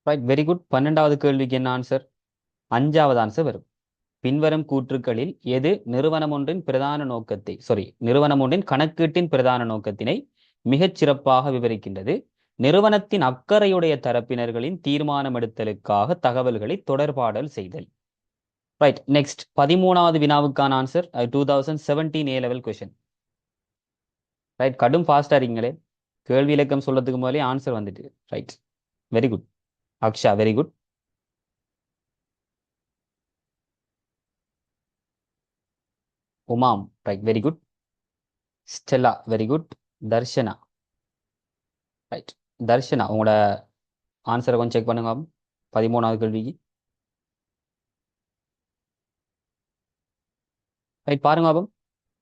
Right, very good. 12வது கேள்விக்கு என்ன ஆன்சர்? அஞ்சாவது ஆன்சர் வரும். பின்வரும் கூற்றுக்களில் எது நிறுவனம் ஒன்றின் பிரதான நோக்கத்தை நிறுவனம் ஒன்றின் கணக்கீட்டின் பிரதான நோக்கத்தினை மிகச் சிறப்பாக விவரிக்கின்றது? நிறுவனத்தின் அக்கறையுடைய தரப்பினர்களின் தீர்மானம் எடுத்தலுக்காக தகவல்களை தொடர்பாடல் செய்தல். ரைட், நெக்ஸ்ட் 13வது வினாவுக்கான answer 2017 A level question. Right, கடும் ஃபாஸ்டா இருக்கீங்களே. கேள்வி இலக்கம் சொல்லதுக்கு முதலே ஆன்சர் வந்துட்டு. Right, very good. Aksha, very good. Umam, right, very good. Stella, very good. Darshana, right. Darshana, உங்களோட ஆன்சரை கொஞ்சம் செக் பண்ணுங்க 13வது கேள்விக்கு. ரைட், பாருங்க பாப்போம்.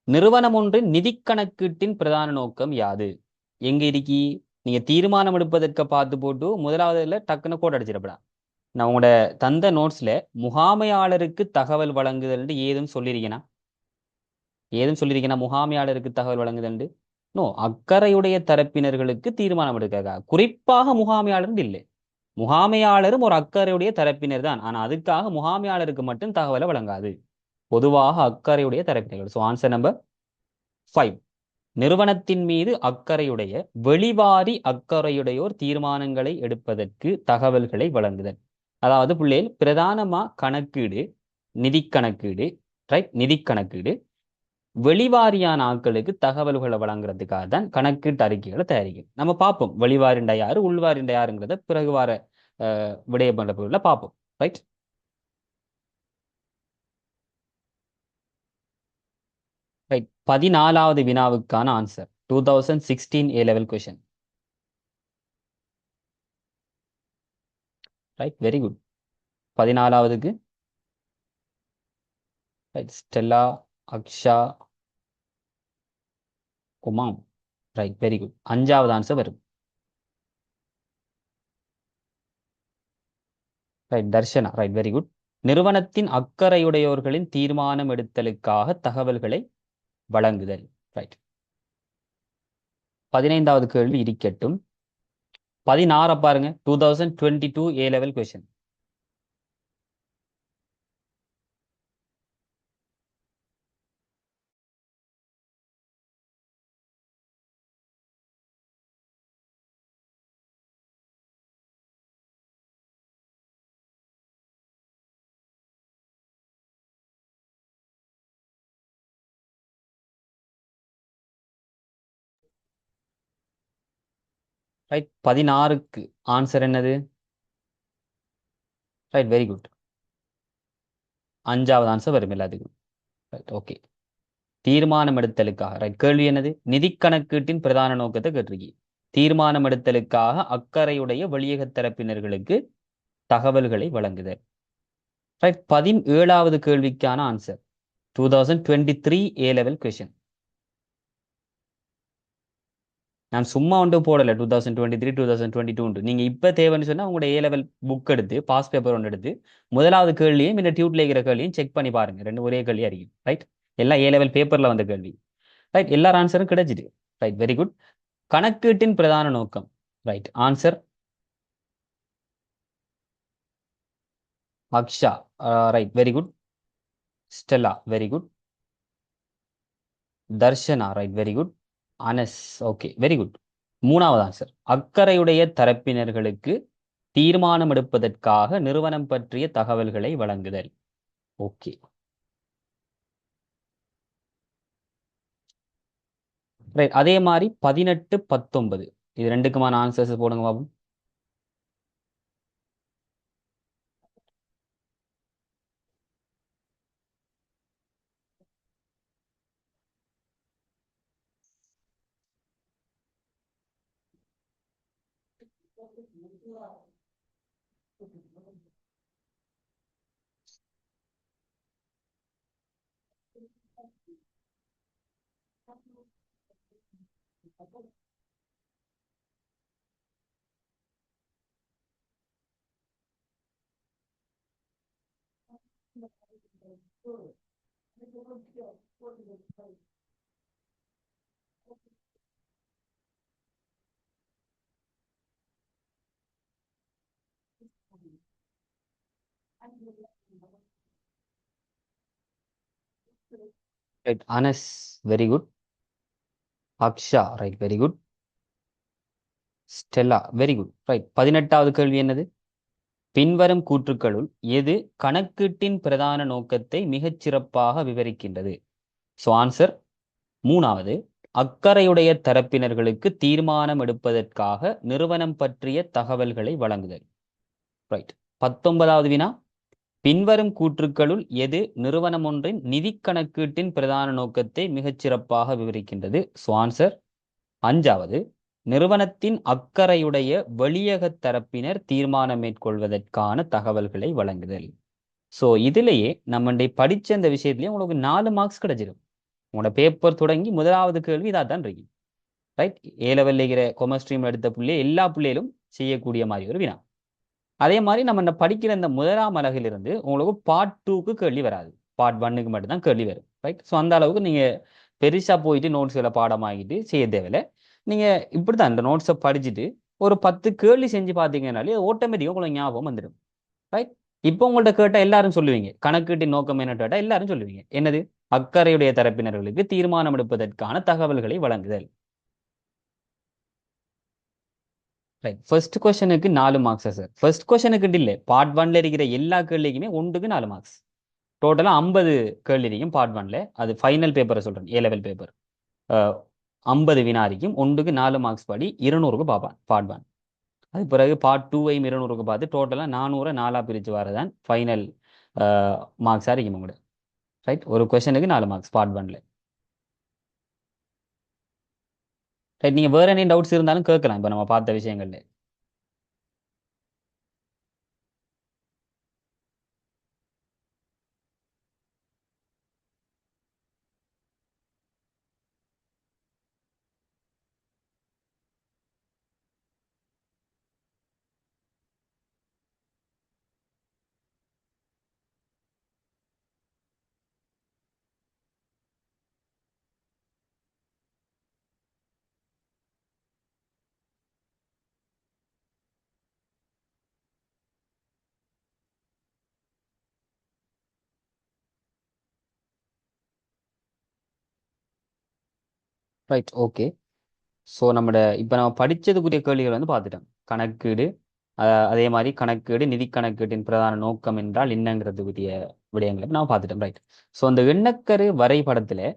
நிறுவனம் ஒன்றின் நிதி கணக்கீட்டின் பிரதான நோக்கம் யாது? எங்க இருக்கி? நீங்க தீர்மானம் எடுப்பதற்கு பார்த்து போட்டு முதலாவதுல டக்குன்னு கோட் அடிச்சிடப்படாம். நான் உங்களோட தந்த நோட்ஸ்ல முகாமையாளருக்கு தகவல் வழங்குதல் ஏதும் சொல்லியிருக்கேனா? ஏதும் சொல்லியிருக்கேனா முகாமையாளருக்கு தகவல் வழங்குதல்? நோ, அக்கறையுடைய தரப்பினர்களுக்கு தீர்மானம் எடுக்க குறிப்பாக முகாமையாளர் இல்லை. முகாமையாளரும் ஒரு அக்கறையுடைய தரப்பினர் தான். ஆனா அதுக்காக முகாமையாளருக்கு மட்டும் தகவலை வழங்காது. பொதுவாக அக்கறையுடைய தரப்பினர்கள். So answer number 5. நிறுவனத்தின் மீது அக்கறையுடைய வெளிவாரி அக்கறையுடையோர் தீர்மானங்களை எடுப்பதற்கு தகவல்களை வழங்குதல். அதாவது பிள்ளைகள் பிரதானமா கணக்கீடு, நிதி கணக்கீடு, ரைட், நிதி கணக்கீடு வெளிவாரியான ஆட்களுக்கு தகவல்களை வழங்குறதுக்காக தான் கணக்கீட்டு அறிக்கைகளை தயாரிக்கும். நம்ம பார்ப்போம் வெளிவாரிண்ட யாரு உள்வாரிண்ட யாருங்கிறத பிறகு வார விடய பண்றதுல பார்ப்போம். Right, right. 14வது வினாவுக்கான answer 2016 A level question. Right, very good. 14வதுக்கு right, Stella, Aksha, Umam. Right, very good. 5வது ஆன்சர் வரும். Right, Darshana. Right, very good. நிறுவனத்தின் அக்கறையுடையோர்களின் தீர்மானம் எடுத்தலுக்காக தகவல்களை வழங்குதல். ரைட். 15வது கேள்வி இருக்கட்டும். 16 பாருங்க, 2022 A level question. ரைட், 16க்கு ஆன்சர் என்னது? Right, very good. 5வது ஆன்சர் வரும் எல்லாத்துக்கும். Right, okay. தீர்மானம் எடுத்தலுக்காக. ரைட், கேள்வி என்னது? நிதி கணக்கீட்டின் பிரதான நோக்கத்தை கேட்டிருக்கி. தீர்மானம் எடுத்தலுக்காக அக்கறையுடைய வெளியக தரப்பினர்களுக்கு தகவல்களை வழங்குதல். ரைட், 17வது கேள்விக்கான ஆன்சர் 2023 A level question. நான் சும்மா ஒன்று போடல 2023 2022. நீங்க இப்ப தேவைன்னு சொன்னா உங்களோட A level புக் எடுத்து பாஸ் பேப்பர் ஒன்று எடுத்து முதலாவது கேள்வியும் இந்த டியூட்ல இருக்கிற கேள்வியும் செக் பண்ணி பாருங்க. ரெண்டு ஒரே கேள்வியா இருக்கும். ரைட், எல்லாம் A level பேப்பர்ல வந்த கேள்வி. ரைட், எல்லா ஆன்சரும் கிடைச்சிட்டு. Right, very good. கணக்கீட்டின் பிரதான நோக்கம். Right, answer Aksha. Right, very good. Stella, very good. Darshana, right, very good. Anas, okay, very good. 3வது ஆன்சர் அக்கறையுடைய தரப்பினர்களுக்கு தீர்மானம் எடுப்பதற்காக நிறுவனம் பற்றிய தகவல்களை வழங்குதல். Okay, right. அதே மாதிரி 18 19 இது ரெண்டுக்குமான ஆன்சர்ஸ் போடுங்க Babu. Right, Anas, very good. Aksha, right, very good. Stella, very good. Right, 18வது கேள்வி என்னது? பின்வரும் கூற்றுக்களுள் எது கணக்கீட்டின் பிரதான நோக்கத்தை மிகச் சிறப்பாக விவரிக்கின்றது? ஸோ ஆன்சர் 3வது அக்கறையுடைய தரப்பினர்களுக்கு தீர்மானம் எடுப்பதற்காக நிறுவனம் பற்றிய தகவல்களை வழங்குதல். ரைட், 19வது வினா பின்வரும் கூற்றுக்களுள் எது நிறுவனம் ஒன்றின் நிதி கணக்கீட்டின் பிரதான நோக்கத்தை மிகச் சிறப்பாக விவரிக்கின்றது? ஸோ ஆன்சர் 5வது நிறுவனத்தின் அக்கறையுடைய வெளியக தரப்பினர் தீர்மானம் மேற்கொள்வதற்கான தகவல்களை வழங்குதல். ஸோ இதுலயே நம்ம படிச்ச அந்த விஷயத்திலேயே உங்களுக்கு 4 மார்க்ஸ் கிடைச்சிடும். உங்களோட பேப்பர் தொடங்கி முதலாவது கேள்வி இதாக தான் இருக்கு. ரைட், ஏ லெவல் இருக்கிற கொமர்ஸ் ஸ்ட்ரீம் எடுத்த பிள்ளை எல்லா பிள்ளைகளும் செய்யக்கூடிய மாதிரி ஒரு வினா. அதே மாதிரி நம்ம படிக்கிற இந்த முதலாம் அலகிலிருந்து உங்களுக்கு பார்ட் 2க்கு கேள்வி வராது, பார்ட் 1க்கு மட்டும்தான் கேள்வி வரும். ரைட், ஸோ அந்த அளவுக்கு நீங்க பெருசா போயிட்டு நோட்ஸ்களை பாடமாகிட்டு செய்ய தேவையில்லை. நீங்க இப்படித்தான் இந்த நோட்ஸை படிச்சுட்டு ஒரு 10 கேள்வி செஞ்சு பார்த்தீங்கன்னாலே ஆட்டோமேட்டிக்காக உங்களுக்கு ஞாபகம் வந்துடும். ரைட், இப்போ உங்கள்ட்ட கேட்டா எல்லாரும் சொல்லுவீங்க கணக்கீட்டின் நோக்கம் என்ன கேட்டா எல்லாரும் சொல்லுவீங்க என்னது, அக்கறையுடைய தரப்பினர்களுக்கு தீர்மானம் எடுப்பதற்கான தகவல்களை வழங்குதல். ரைட், ஃபர்ஸ்ட் கொஸ்டனுக்கு 4 மார்க்ஸ் சார். ஃபர்ஸ்ட் கொஸ்டனுக்கு இல்லை, பார்ட் 1ல இருக்கிற எல்லா கேள்விக்குமே 1க்கு 4 மார்க்ஸ். டோட்டலா 50 கேள்வி இருக்கும் பார்ட் 1ல. அது ஃபைனல் பேப்பரை சொல்றேன், ஏ லெவல் பேப்பர். 50 வினாடிக்கும் 1க்கு 4 மார்க்ஸ் படி 200க்கு பார்ப்பான் பார்ட் 1. அது பிறகு பார்ட் 2ஐயும் 200க்கு பார்த்து டோட்டலா 400 4ஆ பிரிச்சு வரதான் ஃபைனல் மார்க்ஸா இருக்கும் உங்களோட. ரைட், ஒரு கொஸ்டனுக்கு 4 மார்க்ஸ் பார்ட் 1ல. ரைட், நீங்க வேற என்ன டவுட்ஸ் இருந்தாலும் கேட்கலாம் இப்போ நம்ம பார்த்த விஷயங்கள்ல. Right, okay. ஸோ இப்போ நம்ம படிச்சதுக்குரிய கேள்விகள் வந்து பார்த்துட்டோம். கணக்கீடு, அதே மாதிரி கணக்கீடு, நிதி கணக்கீட்டின் பிரதான நோக்கம் என்றால் என்னங்கிறதுக்குரிய விடயங்களை நம்ம பார்த்துட்டோம். ரைட், ஸோ அந்த எண்ணக்கரு வரைபடத்துல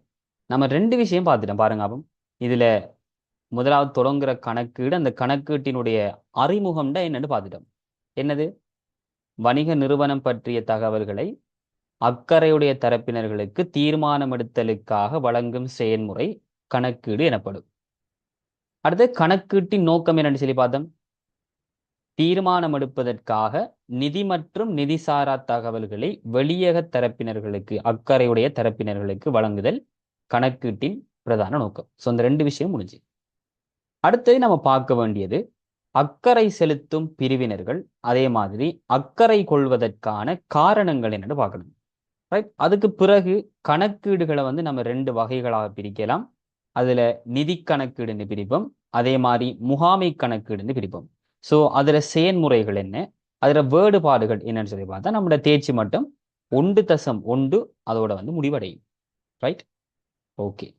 நம்ம 2 விஷயம் பார்த்துட்டோம் பாருங்க. அப்போ இதுல முதலாவது தொடங்குற கணக்கீடு, அந்த கணக்கீட்டினுடைய அறிமுகம்டா என்னன்னு பார்த்துட்டோம். என்னது, வணிக நிறுவனம் பற்றிய தகவல்களை அக்கறையுடைய தரப்பினர்களுக்கு தீர்மானம் எடுத்தலுக்காக வழங்கும் செயல்முறை கணக்கீடு எனப்படும். அடுத்து கணக்கீட்டின் நோக்கம் என்னன்னு சொல்லி பார்த்தோம். தீர்மானம் எடுப்பதற்காக நிதி மற்றும் நிதி சாரா தகவல்களை வெளியக தரப்பினர்களுக்கு, அக்கறையுடைய தரப்பினர்களுக்கு வழங்குதல் கணக்கீட்டின் பிரதான நோக்கம். ஸோ இந்த 2 விஷயம் முடிஞ்சு. அடுத்தது நம்ம பார்க்க வேண்டியது அக்கறை செலுத்தும் பிரிவினர்கள், அதே மாதிரி அக்கறை கொள்வதற்கான காரணங்கள் என்னன்னு பார்க்கணும். ரைட், அதுக்கு பிறகு கணக்கீடுகளை வந்து நம்ம 2 வகைகளாக பிரிக்கலாம். அதுல நிதி கணக்கீடுன்னு பிரிப்போம், அதே மாதிரி முகாமை கணக்கீடுன்னு பிரிப்போம். ஸோ அதுல செயல்முறைகள் என்ன, அதுல வேறுபாடுகள் என்னன்னு சொல்லி பார்த்தா நம்மளோட தேர்ச்சி மட்டம் 1.1 அதோட வந்து முடிவடையும். Right, okay.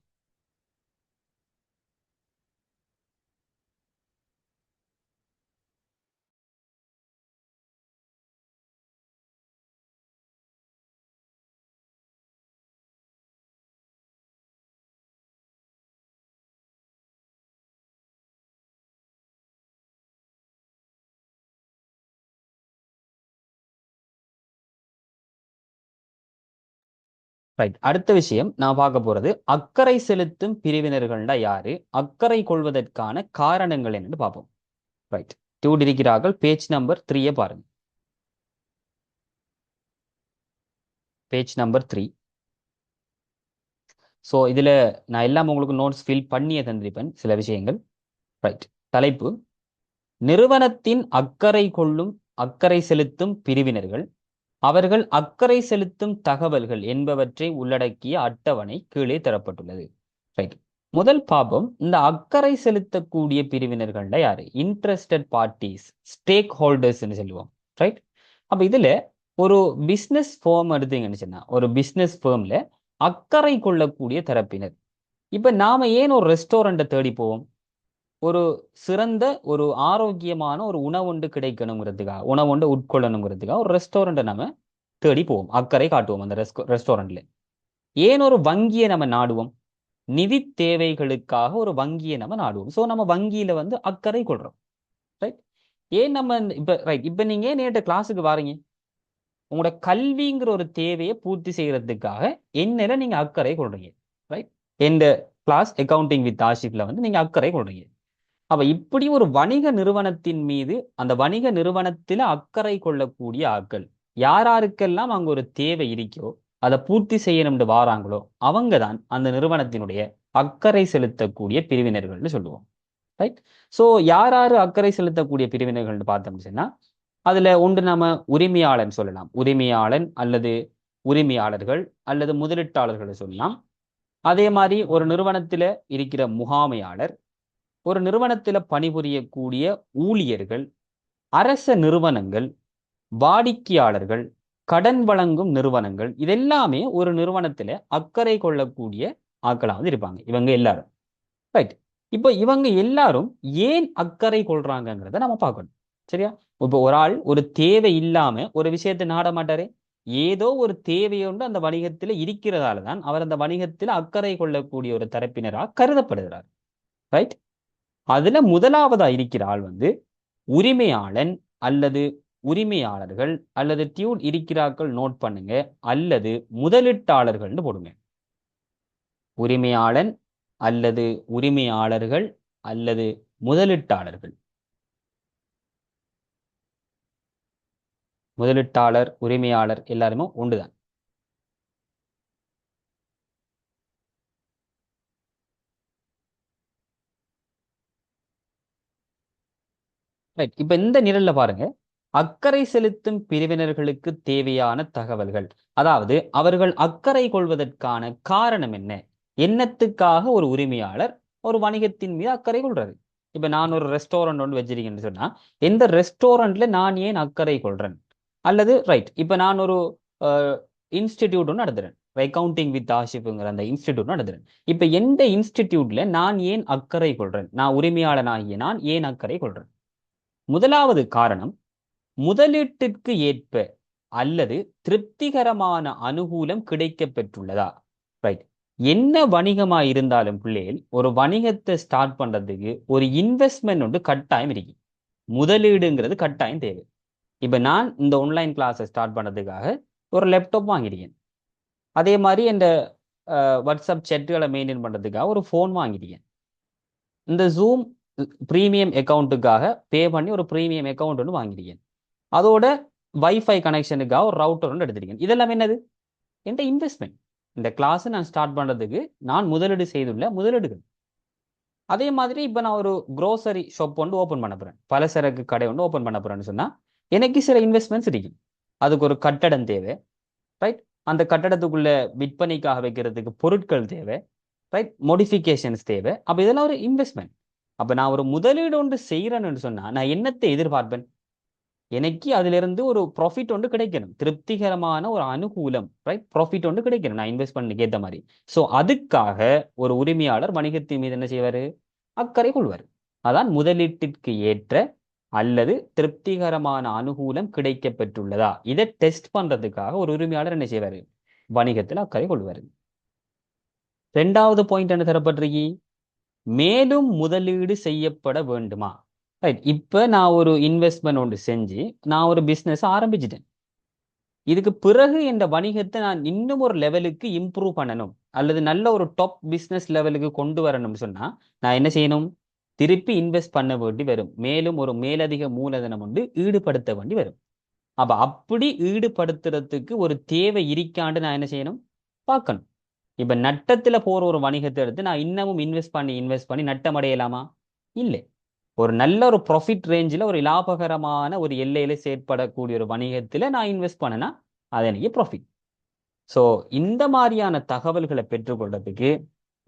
ரைட், அடுத்த விஷயம் நான் பார்க்க போறது அக்கறை செலுத்தும் பிரிவினர்கள்டா யாரு, அக்கறை கொள்வதற்கான காரணங்கள் என்னன்னு பார்ப்போம். ரைட், டியூட் இருக்கிறார்கள், பேஜ் நம்பர் 3 பாருங்க. Page number 3. ஸோ இதுல நான் எல்லாம் உங்களுக்கு நோட்ஸ் ஃபில் பண்ணியே தந்திருப்பேன் சில விஷயங்கள். ரைட், தலைப்பு நிறுவனத்தின் அக்கறை செலுத்தும் பிரிவினர்கள், அவர்கள் அக்கறை செலுத்தும் தகவல்கள் என்பவற்றை உள்ளடக்கிய அட்டவணை கீழே தரப்பட்டுள்ளது. ரைட், முதல் பாபம் இந்த அக்கறை செலுத்தக்கூடிய பிரிவினர்கள்ல யாரு, இன்ட்ரெஸ்டட் பார்ட்டிஸ், ஸ்டேக் ஹோல்டர்ஸ் சொல்லுவோம். ரைட், அப்ப இதுல ஒரு பிசினஸ் ஃபேம் எடுத்தீங்கன்னு சொன்னா, ஒரு பிசினஸ் ஃபேம்ல அக்கறை கொள்ளக்கூடிய தரப்பினர். இப்ப நாம ஏன் ஒரு ரெஸ்டாரண்ட்டை தேடி போவோம், ஒரு சிறந்த ஒரு ஆரோக்கியமான ஒரு உணவுண்டு கிடைக்கணுங்கிறதுக்காக, உணவுண்டு உட்கொள்ளணுங்கிறதுக்காக ஒரு ரெஸ்டாரண்ட்டை நம்ம தேடி போவோம், அக்கறை காட்டுவோம் அந்த ரெஸ்டாரண்ட்ல. ஏன் ஒரு வங்கியை நம்ம நாடுவோம், நிதி தேவைகளுக்காக ஒரு வங்கியை நம்ம நாடுவோம். ஸோ நம்ம வங்கியில வந்து அக்கறை கொள்றோம். ரைட், ஏன் நம்ம இப்ப நீங்க ஏன் நேற்று கிளாஸுக்கு வாரீங்க, உங்களோட கல்விங்கிற ஒரு தேவையை பூர்த்தி செய்யறதுக்காக என்னல நீங்க அக்கறை கொள்றீங்க. ரைட், எந்த கிளாஸ் அக்கவுண்டிங் வித் ஆஷிப்ல வந்து நீங்க அக்கறை கொள்றீங்க. அப்ப இப்படி ஒரு வணிக நிறுவனத்தின் மீது அந்த வணிக நிறுவனத்துல அக்கறை கொள்ளக்கூடிய ஆட்கள் யாராருக்கெல்லாம் அங்க ஒரு தேவை இருக்கோ அதை பூர்த்தி செய்யணும்னு வாராங்களோ அவங்க தான் அந்த நிறுவனத்தினுடைய அக்கறை செலுத்தக்கூடிய பிரிவினர்கள்னு சொல்லுவோம். ரைட். சோ யார் யாரு அக்கறை செலுத்தக்கூடிய பிரிவினர்கள்னு பார்த்தோம்னு சொன்னா அதுல ஒன்று நம்ம உரிமையாளன் சொல்லலாம். உரிமையாளன் அல்லது உரிமையாளர்கள் அல்லது முதலீட்டாளர்களை சொல்லலாம். அதே மாதிரி ஒரு நிறுவனத்துல இருக்கிற முகாமையாளர், ஒரு நிறுவனத்துல பணிபுரியக்கூடிய ஊழியர்கள், அரச நிறுவனங்கள், வாடிக்கையாளர்கள், கடன் வழங்கும் நிறுவனங்கள், இதெல்லாமே ஒரு நிறுவனத்துல அக்கறை கொள்ளக்கூடிய ஆட்களாவது இருப்பாங்க இவங்க எல்லாரும். ரைட். இப்போ இவங்க எல்லாரும் ஏன் அக்கறை கொள்றாங்கிறத நம்ம பார்க்கணும். சரியா? இப்போ ஒரு ஆள் ஒரு தேவை இல்லாம ஒரு விஷயத்தை நாட மாட்டாரு. ஏதோ ஒரு தேவையொன்று அந்த வணிகத்துல இருக்கிறதால தான் அவர் அந்த வணிகத்துல அக்கறை கொள்ளக்கூடிய ஒரு தரப்பினராக கருதப்படுகிறார். ரைட். அதுல முதலாவதா இருக்கிற ஆள் உரிமையாளன் அல்லது உரிமையாளர்கள் அல்லது டியூட் இருக்கிறார்கள் நோட் பண்ணுங்க, அல்லது முதலீட்டாளர்கள்னு போடுங்க. உரிமையாளன் அல்லது உரிமையாளர்கள் அல்லது முதலீட்டாளர்கள். முதலீட்டாளர் உரிமையாளர் எல்லாருமே ஒன்றுதான். ரைட். இப்ப இந்த நிரல்ல பாருங்க, அக்கறை செலுத்தும் பிரிவினர்களுக்கு தேவையான தகவல்கள், அதாவது அவர்கள் அக்கறை கொள்வதற்கான காரணம் என்ன, என்னத்துக்காக ஒரு உரிமையாளர் ஒரு வணிகத்தின் மீது அக்கறை கொள்றாரு. இப்ப நான் ஒரு ரெஸ்டாரண்ட் ஒன்று வச்சிருக்கேன்னு சொன்னா எந்த ரெஸ்டாரண்ட்ல நான் ஏன் அக்கறை கொள்றேன், அல்லது ரைட் இப்ப நான் ஒரு இன்ஸ்டிடியூட் ஒன்று நடத்துறேன், அக்கவுண்டிங் வித் ஆஷிப்ங்கிற அந்த இன்ஸ்டிடியூட் நடத்துறேன். இப்ப எந்த இன்ஸ்டிடியூட்ல நான் ஏன் அக்கறை கொள்றேன், நான் உரிமையாளனாகிய நான் ஏன் அக்கறை கொள்றேன்? முதலாவது காரணம், முதலீட்டிற்கு ஏற்ப அல்லது திருப்திகரமான அனுகூலம் கிடைக்க பெற்றுள்ளதா. ரைட். என்ன வணிகமா இருந்தாலும் பிள்ளைகள் ஒரு வணிகத்தை ஸ்டார்ட் பண்றதுக்கு ஒரு இன்வெஸ்ட்மெண்ட் ஒன்று கட்டாயம் இருக்கு. முதலீடுங்கிறது கட்டாயம் தேவை. இப்ப நான் இந்த ஆன்லைன் கிளாஸை ஸ்டார்ட் பண்ணதுக்காக ஒரு லேப்டாப் வாங்கிருக்கேன். அதே மாதிரி இந்த வாட்ஸ்அப் சேட்டுகளை மெயின்டைன் பண்றதுக்காக ஒரு ஃபோன் வாங்கிருக்கேன். இந்த ஜூம் ப்ரீமியம் அக்கௌண்ட்டுக்காக பே பண்ணி ஒரு ப்ரீமியம் அக்கௌண்ட் ஒன்று வாங்கிருக்கேன். அதோட வைஃபை கனெக்ஷனுக்காக ஒரு ரவுட்டர் ஒன்று எடுத்திருக்கேன். இதெல்லாம் என்னது? என்ற இன்வெஸ்ட்மெண்ட். இந்த கிளாஸ் நான் ஸ்டார்ட் பண்றதுக்கு நான் முதலீடு செய்துள்ள முதலீடுகள். அதே மாதிரி இப்ப நான் ஒரு க்ரோசரி ஷாப் ஒன்று ஓப்பன் பண்ண போறேன், பலசரக்கு கடை ஒன்று ஓப்பன் பண்ண போறேன்னு சொன்னா எனக்கு சில இன்வெஸ்ட்மெண்ட்ஸ் இருக்கு. அதுக்கு ஒரு கட்டடம் தேவை. ரைட். அந்த கட்டடத்துக்குள்ள விற்பனைக்காக வைக்கிறதுக்கு பொருட்கள் தேவை. ரைட். மோடிஃபிகேஷன்ஸ் தேவை. அப்ப இதெல்லாம் ஒரு இன்வெஸ்ட்மெண்ட். அப்ப நான் ஒரு முதலீடு ஒன்று செய்யறேன்னு சொன்னா நான் என்னத்தை எதிர்பார்ப்பேன்? எனக்கு அதுல இருந்து ஒரு ப்ராஃபிட் ஒன்று கிடைக்கணும், திருப்திகரமான ஒரு அனுகூலம், ரைட், ப்ராஃபிட் ஒன்று கிடைக்கணும் நான் இன்வெஸ்ட் பண்ணி ஏத்த மாதிரி. சோ அதுக்காக ஒரு உரிமையாளர் வணிகத்தின் மீது என்ன செய்வாரு? அக்கறை கொள்வார். அதான் முதலீட்டிற்கு ஏற்ற அல்லது திருப்திகரமான அனுகூலம் கிடைக்க பெற்றுள்ளதா, இதை டெஸ்ட் பண்றதுக்காக ஒரு உரிமையாளர் என்ன செய்வாரு? வணிகத்தில் அக்கறை கொள்வாரு. ரெண்டாவது பாயிண்ட் என்ன தரப்பட்டிருக்கு? மேலும் முதலீடு செய்யப்பட வேண்டுமா. ரைட். இப்ப நான் ஒரு இன்வெஸ்ட்மெண்ட் ஒன்று செஞ்சு நான் ஒரு பிசினஸ் ஆரம்பிச்சிட்டேன். இதுக்கு பிறகு இந்த வணிகத்தை நான் இன்னும் ஒரு லெவலுக்கு இம்ப்ரூவ் பண்ணணும் அல்லது நல்ல ஒரு டாப் பிசினஸ் லெவலுக்கு கொண்டு வரணும்னு சொன்னா நான் என்ன செய்யணும்? திருப்பி இன்வெஸ்ட் பண்ண வேண்டி வரும். மேலும் ஒரு மேலதிக மூலதனம் வந்து ஈடுபடுத்த வேண்டி வரும். அப்ப அப்படி ஈடுபடுத்துறதுக்கு ஒரு தேவை இருக்காண்டு நான் என்ன செய்யணும்? பார்க்கணும். இப்ப நட்டத்துல போற ஒரு வணிகத்தை எடுத்து நான் இன்னமும் இன்வெஸ்ட் பண்ணி நட்டம் அடையலாமா? இல்லை. ஒரு நல்ல ஒரு ப்ராஃபிட் ரேஞ்சில் ஒரு லாபகரமான ஒரு எல்லையில செயற்படக்கூடிய ஒரு வணிகத்துல நான் இன்வெஸ்ட் பண்ணனா அது எனக்கு ப்ராஃபிட். ஸோ இந்த மாதிரியான தகவல்களை பெற்றுக்கொள்றதுக்கு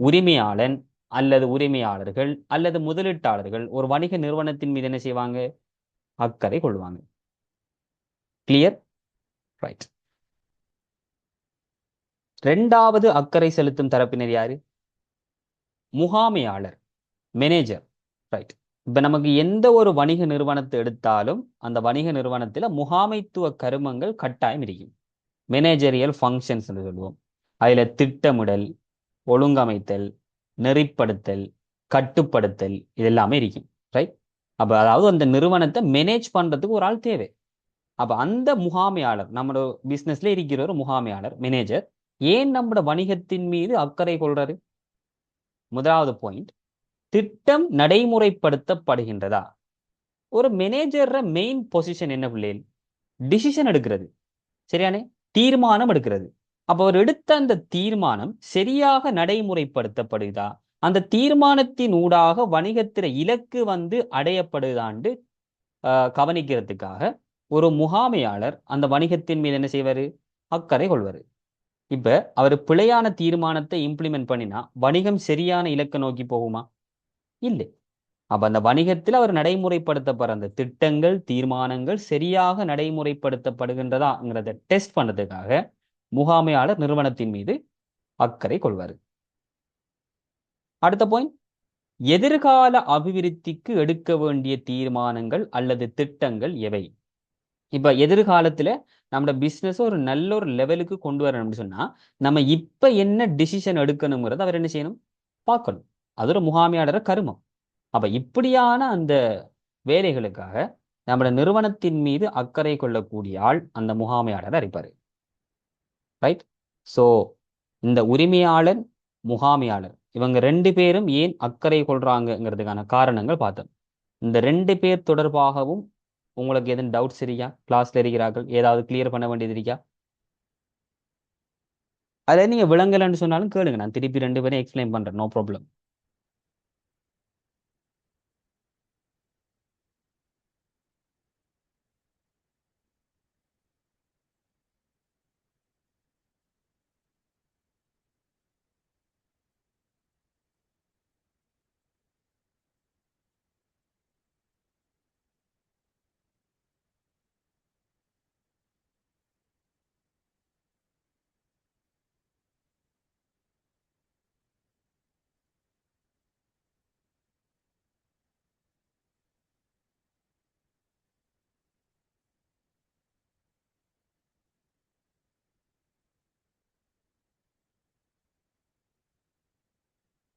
உரிமையாளன் அல்லது உரிமையாளர்கள் அல்லது முதலீட்டாளர்கள் ஒரு வணிக நிறுவனத்தின் மீது என்ன செய்வாங்க? அக்கறை கொள்வாங்க. கிளியர்? ரைட். ரெண்டாவது அக்கறை செலுத்தும் தரப்பினர் யாரு? முகாமையாளர், மேனேஜர். ரைட். இப்ப நமக்கு எந்த ஒரு வணிக நிறுவனத்தை எடுத்தாலும் அந்த வணிக நிறுவனத்துல முகாமைத்துவ கருமங்கள் கட்டாயம் இருக்கும். மேனேஜரியல் ஃபங்க்ஷன்ஸ் என்று சொல்லுவோம். அதுல திட்டமிடல், ஒழுங்கமைத்தல், நெறிப்படுத்தல், கட்டுப்படுத்தல் இதெல்லாமே இருக்கும். ரைட். அப்ப அதாவது அந்த நிறுவனத்தை மேனேஜ் பண்றதுக்கு ஒரு ஆள் தேவை. அப்ப அந்த முகாமையாளர் நம்மளோட பிசினஸ்ல இருக்கிற ஒரு முகாமையாளர், மேனேஜர் ஏன் நம்மளோட வணிகத்தின் மீது அக்கறை கொள்றாரு? முதலாவது பாயிண்ட், திட்டம் நடைமுறைப்படுத்தப்படுகின்றதா? ஒரு மேனேஜர் மெயின் பொசிஷன் என்ன பிள்ளைகள்? டிசிஷன் எடுக்கிறது, சரியானே? தீர்மானம் எடுக்கிறது. அப்ப அவர் எடுத்த அந்த தீர்மானம் சரியாக நடைமுறைப்படுத்தப்படுதா, அந்த தீர்மானத்தின் ஊடாக வணிகத்திற இலக்கு அடையப்படுதாண்டு கவனிக்கிறதுக்காக ஒரு முகாமையாளர் அந்த வணிகத்தின் மீது என்ன செய்வாரு? அக்கறை கொள்வாரு. இப்ப அவர் பிழையான தீர்மானத்தை இம்ப்ளிமெண்ட் பண்ணினா வணிகம் சரியான இலக்கை நோக்கி போகுமா? இல்லை. அப்ப அந்த வணிகத்தில் அவர் நடைமுறைப்படுத்தப்படுற அந்த திட்டங்கள், தீர்மானங்கள் சரியாக நடைமுறைப்படுத்தப்படுகின்றதாங்கிறத டெஸ்ட் பண்றதுக்காக முகாமையாளர் நிறுவனத்தின் மீது அக்கறை கொள்வார். அடுத்த பாயிண்ட், எதிர்கால அபிவிருத்திக்கு எடுக்க வேண்டிய தீர்மானங்கள் அல்லது திட்டங்கள் எவை? இப்ப எதிர்காலத்துல நம்ம பிசினஸ் ஒரு நல்ல ஒரு லெவலுக்கு கொண்டு வரணும்னு சொன்னா நம்ம இப்ப என்ன டிசிஷன் எடுக்கணுங்கிறத அவர் என்ன செய்யணும்? பார்க்கணும். அது ஒரு முகாமையாளர் கருமம். அப்ப இப்படியான அந்த வேலைகளுக்காக நம்ம நிறுவனத்தின் மீது அக்கறை கொள்ளக்கூடிய ஆள் அந்த முகாமையாளர் இருப்பாரு. ரைட்? சோ இந்த உரிமையாளர், முகாமையாளர் இவங்க ரெண்டு பேரும் ஏன் அக்கறை கொள்றாங்கிறதுக்கான காரணங்கள் பார்த்தோம். இந்த ரெண்டு பேர் தொடர்பாகவும் உங்களுக்கு எதுவும் டவுட்ஸ் இருக்கா? கிளாஸ்ல இருக்கிறார்கள், ஏதாவது கிளியர் பண்ண வேண்டியது இருக்கா? அதை நீங்க விளங்கலன்னு சொன்னாலும் கேளுங்க, நான் திருப்பி ரெண்டு பேரும் எக்ஸ்பிளைன் பண்றேன், நோ ப்ராப்ளம்.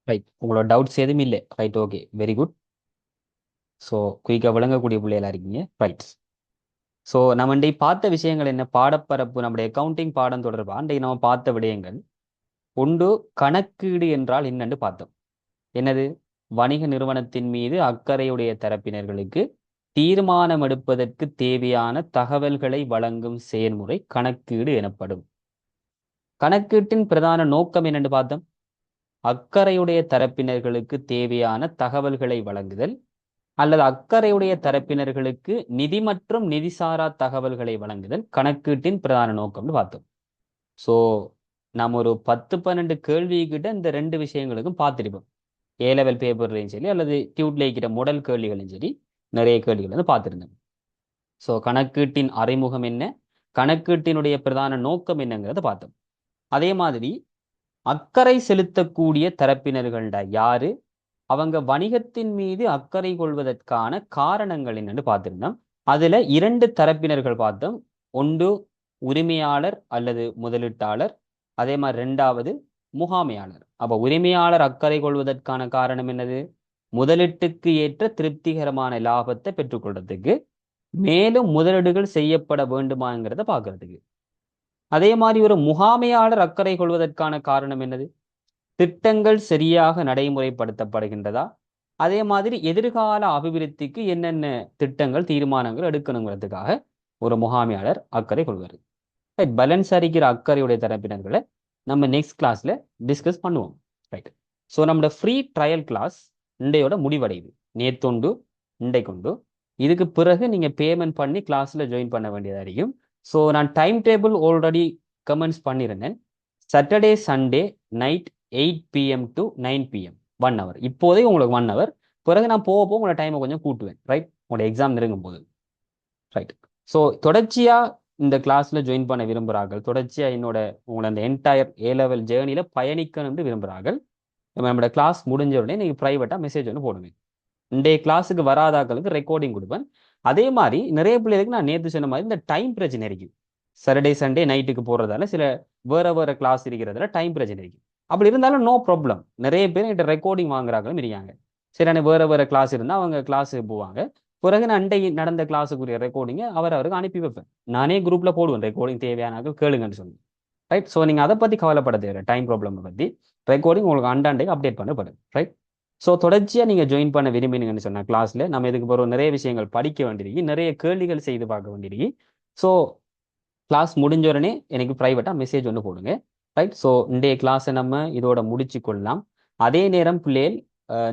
ரைட், உங்களோட டவுட்ஸ் எதுவும் இல்லை. Right, okay, very good. So குயிக்காக விளங்கக்கூடிய பிள்ளைகளா இருக்கீங்க. ரைட். ஸோ நம்ம இன்றைக்கு பார்த்த விஷயங்கள் என்ன? பாடப்பரப்பு நம்முடைய அக்கவுண்டிங் பாடம் தொடர்பாக இன்றைக்கு நம்ம பார்த்த விடயங்கள் ஒன்று, கணக்கீடு என்றால் என்னன்னு பார்த்தோம். என்னது? வணிக நிறுவனத்தின் மீது அக்கறையுடைய தரப்பினர்களுக்கு தீர்மானம் எடுப்பதற்கு தேவையான தகவல்களை வழங்கும் செயல்முறை கணக்கீடு எனப்படும். கணக்கீட்டின் பிரதான நோக்கம் என்னன்னு பார்த்தோம். அக்கறையுடைய தரப்பினர்களுக்கு தேவையான தகவல்களை வழங்குதல் அல்லது அக்கறையுடைய தரப்பினர்களுக்கு நிதி மற்றும் நிதிசாரா தகவல்களை வழங்குதல் கணக்கீட்டின் பிரதான நோக்கம்னு பார்த்தோம். ஸோ நாம் ஒரு 10-12 கேள்வி கிட்ட இந்த ரெண்டு விஷயங்களுக்கும் பார்த்துருப்போம். ஏ லெவல் பேப்பர்லையும் சரி அல்லது டியூட்ல இருக்கிற முதல் கேள்விகளையும் சரி நிறைய கேள்விகள் பார்த்துருந்தோம். ஸோ கணக்கீட்டின் அறிமுகம் என்ன, கணக்கீட்டினுடைய பிரதான நோக்கம் என்னங்கிறத பார்த்தோம். அதே மாதிரி அக்கறை செலுத்தக்கூடிய தரப்பினர்கள்ட யாரு, அவங்க வணிகத்தின் மீது அக்கறை கொள்வதற்கான காரணங்கள் என்னன்னு பார்த்திருந்தோம். அதுல இரண்டு தரப்பினர்கள் பார்த்தோம். ஒன்று உரிமையாளர் அல்லது முதலீட்டாளர், அதே மாதிரி ரெண்டாவது முகாமையாளர். அப்ப உரிமையாளர் அக்கறை கொள்வதற்கான காரணம் என்னது? முதலீட்டுக்கு ஏற்ற திருப்திகரமான லாபத்தை பெற்றுக்கொள்றதுக்கு, மேலும் முதலீடுகள் செய்யப்பட வேண்டுமாங்கிறத பார்க்கறதுக்கு. அதே மாதிரி ஒரு முகாமையாளர் அக்கறை கொள்வதற்கான காரணம் என்னது? திட்டங்கள் சரியாக நடைமுறைப்படுத்தப்படுகின்றதா, அதே மாதிரி எதிர்கால அபிவிருத்திக்கு என்னென்ன திட்டங்கள், தீர்மானங்கள் எடுக்கணுங்கிறதுக்காக ஒரு முகாமையாளர் அக்கறை கொள்வார். பேலன்ஸ் அடிக்கிற அக்கறையுடைய தரப்பினர்களை நம்ம நெக்ஸ்ட் கிளாஸ்ல டிஸ்கஸ் பண்ணுவோம். ரைட். ஸோ நம்மளோட ஃப்ரீ ட்ரையல் கிளாஸ் இண்டையோட முடிவடையுது. நேத்தொண்டு இண்டைக்கொண்டு. இதுக்கு பிறகு நீங்க பேமெண்ட் பண்ணி கிளாஸ்ல ஜாயின் பண்ண வேண்டியதா இருக்கும். ஸோ நான் டைம் டேபிள் ஆல்ரெடி கமெண்ட்ஸ் பண்ணியிருந்தேன். Saturday Sunday night 8 PM to 9 PM 1 hour. இப்போதே உங்களுக்கு 1 hour. பிறகு நான் போக உங்களோட டைமை கொஞ்சம் கூட்டுவேன். ரைட், உங்களோட எக்ஸாம் நெருங்கும் போது. ரைட். ஸோ தொடர்ச்சியா இந்த கிளாஸ்ல ஜாயின் பண்ண விரும்புகிறார்கள், தொடர்ச்சியா என்னோட உங்களை அந்த என்டையர் ஏ லெவல் ஜேர்னியில பயணிக்கணும்னு விரும்புகிறார்கள், நம்மளோட கிளாஸ் முடிஞ்ச உடனே நீங்க பிரைவேட்டா மெசேஜ் ஒன்று போடுவேன். இன்றைய கிளாஸுக்கு வராதாக்களுக்கு ரெக்கார்டிங் கொடுப்பேன். அதே மாதிரி நிறைய பிள்ளைகளுக்கு நான் நேற்று சொன்ன மாதிரி இந்த டைம் பிரச்சனை இருக்கு. சாட்டர்டே சண்டே நைட்டுக்கு போறதால சில வேற கிளாஸ் இருக்கிறதுல டைம் பிரச்சனை இருக்கு. அப்படி இருந்தாலும் நோ ப்ராப்ளம். நிறைய பேர் என்கிட்ட ரெக்கார்டிங் வாங்குறாங்களும் இருக்காங்க. சரி, வேற கிளாஸ் இருந்தால் அவங்க கிளாஸுக்கு போவாங்க. பிறகு நான் அண்டை நடந்த கிளாஸுக்குரிய ரெக்கார்டிங்கை அவருக்கு அனுப்பி வைப்பேன். நானே குரூப்ல போடுவேன், ரெக்கார்டிங் தேவையான கேளுங்கன்னு சொல்லி. ரைட். ஸோ நீங்க அதை பத்தி கவலைப்பட தேவை, டைம் ப்ராப்ளம் பத்தி ரெக்கார்டிங் உங்களுக்கு அண்டாண்டைக்கு அப்டேட் பண்ணப்படும். ரைட். ஸோ தொடர்ச்சியாக நீங்கள் ஜாயின் பண்ண விரும்பினீங்கன்னு சொன்ன கிளாஸில் நம்ம இதுக்கு போகிற நிறைய விஷயங்கள் படிக்க வேண்டியிருக்கு, நிறைய கேள்விகள் செய்து பார்க்க வேண்டியிருக்கு. ஸோ கிளாஸ் முடிஞ்ச உடனே எனக்கு ப்ரைவேட்டாக மெசேஜ் ஒன்று போடுங்க. ரைட். ஸோ இன்றைய கிளாஸை நம்ம இதோட முடிச்சு கொள்ளலாம். அதே நேரம் பிள்ளைகள்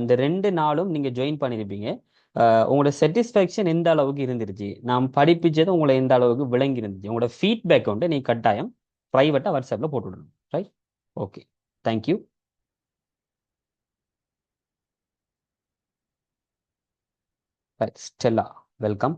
இந்த 2 நாளும் நீங்கள் ஜாயின் பண்ணியிருப்பீங்க. உங்களோட சாட்டிஸ்ஃபேக்ஷன் எந்த அளவுக்கு இருந்துருச்சு, நாம் படிப்பிச்சது உங்களை எந்த அளவுக்கு விளங்கி இருந்துச்சு, உங்களோட ஃபீட்பேக் வந்து நீ கட்டாயம் ப்ரைவேட்டாக வாட்ஸ்அப்பில் போட்டுவிடணும். Right. Okay. Thank you. Right. Stella, welcome.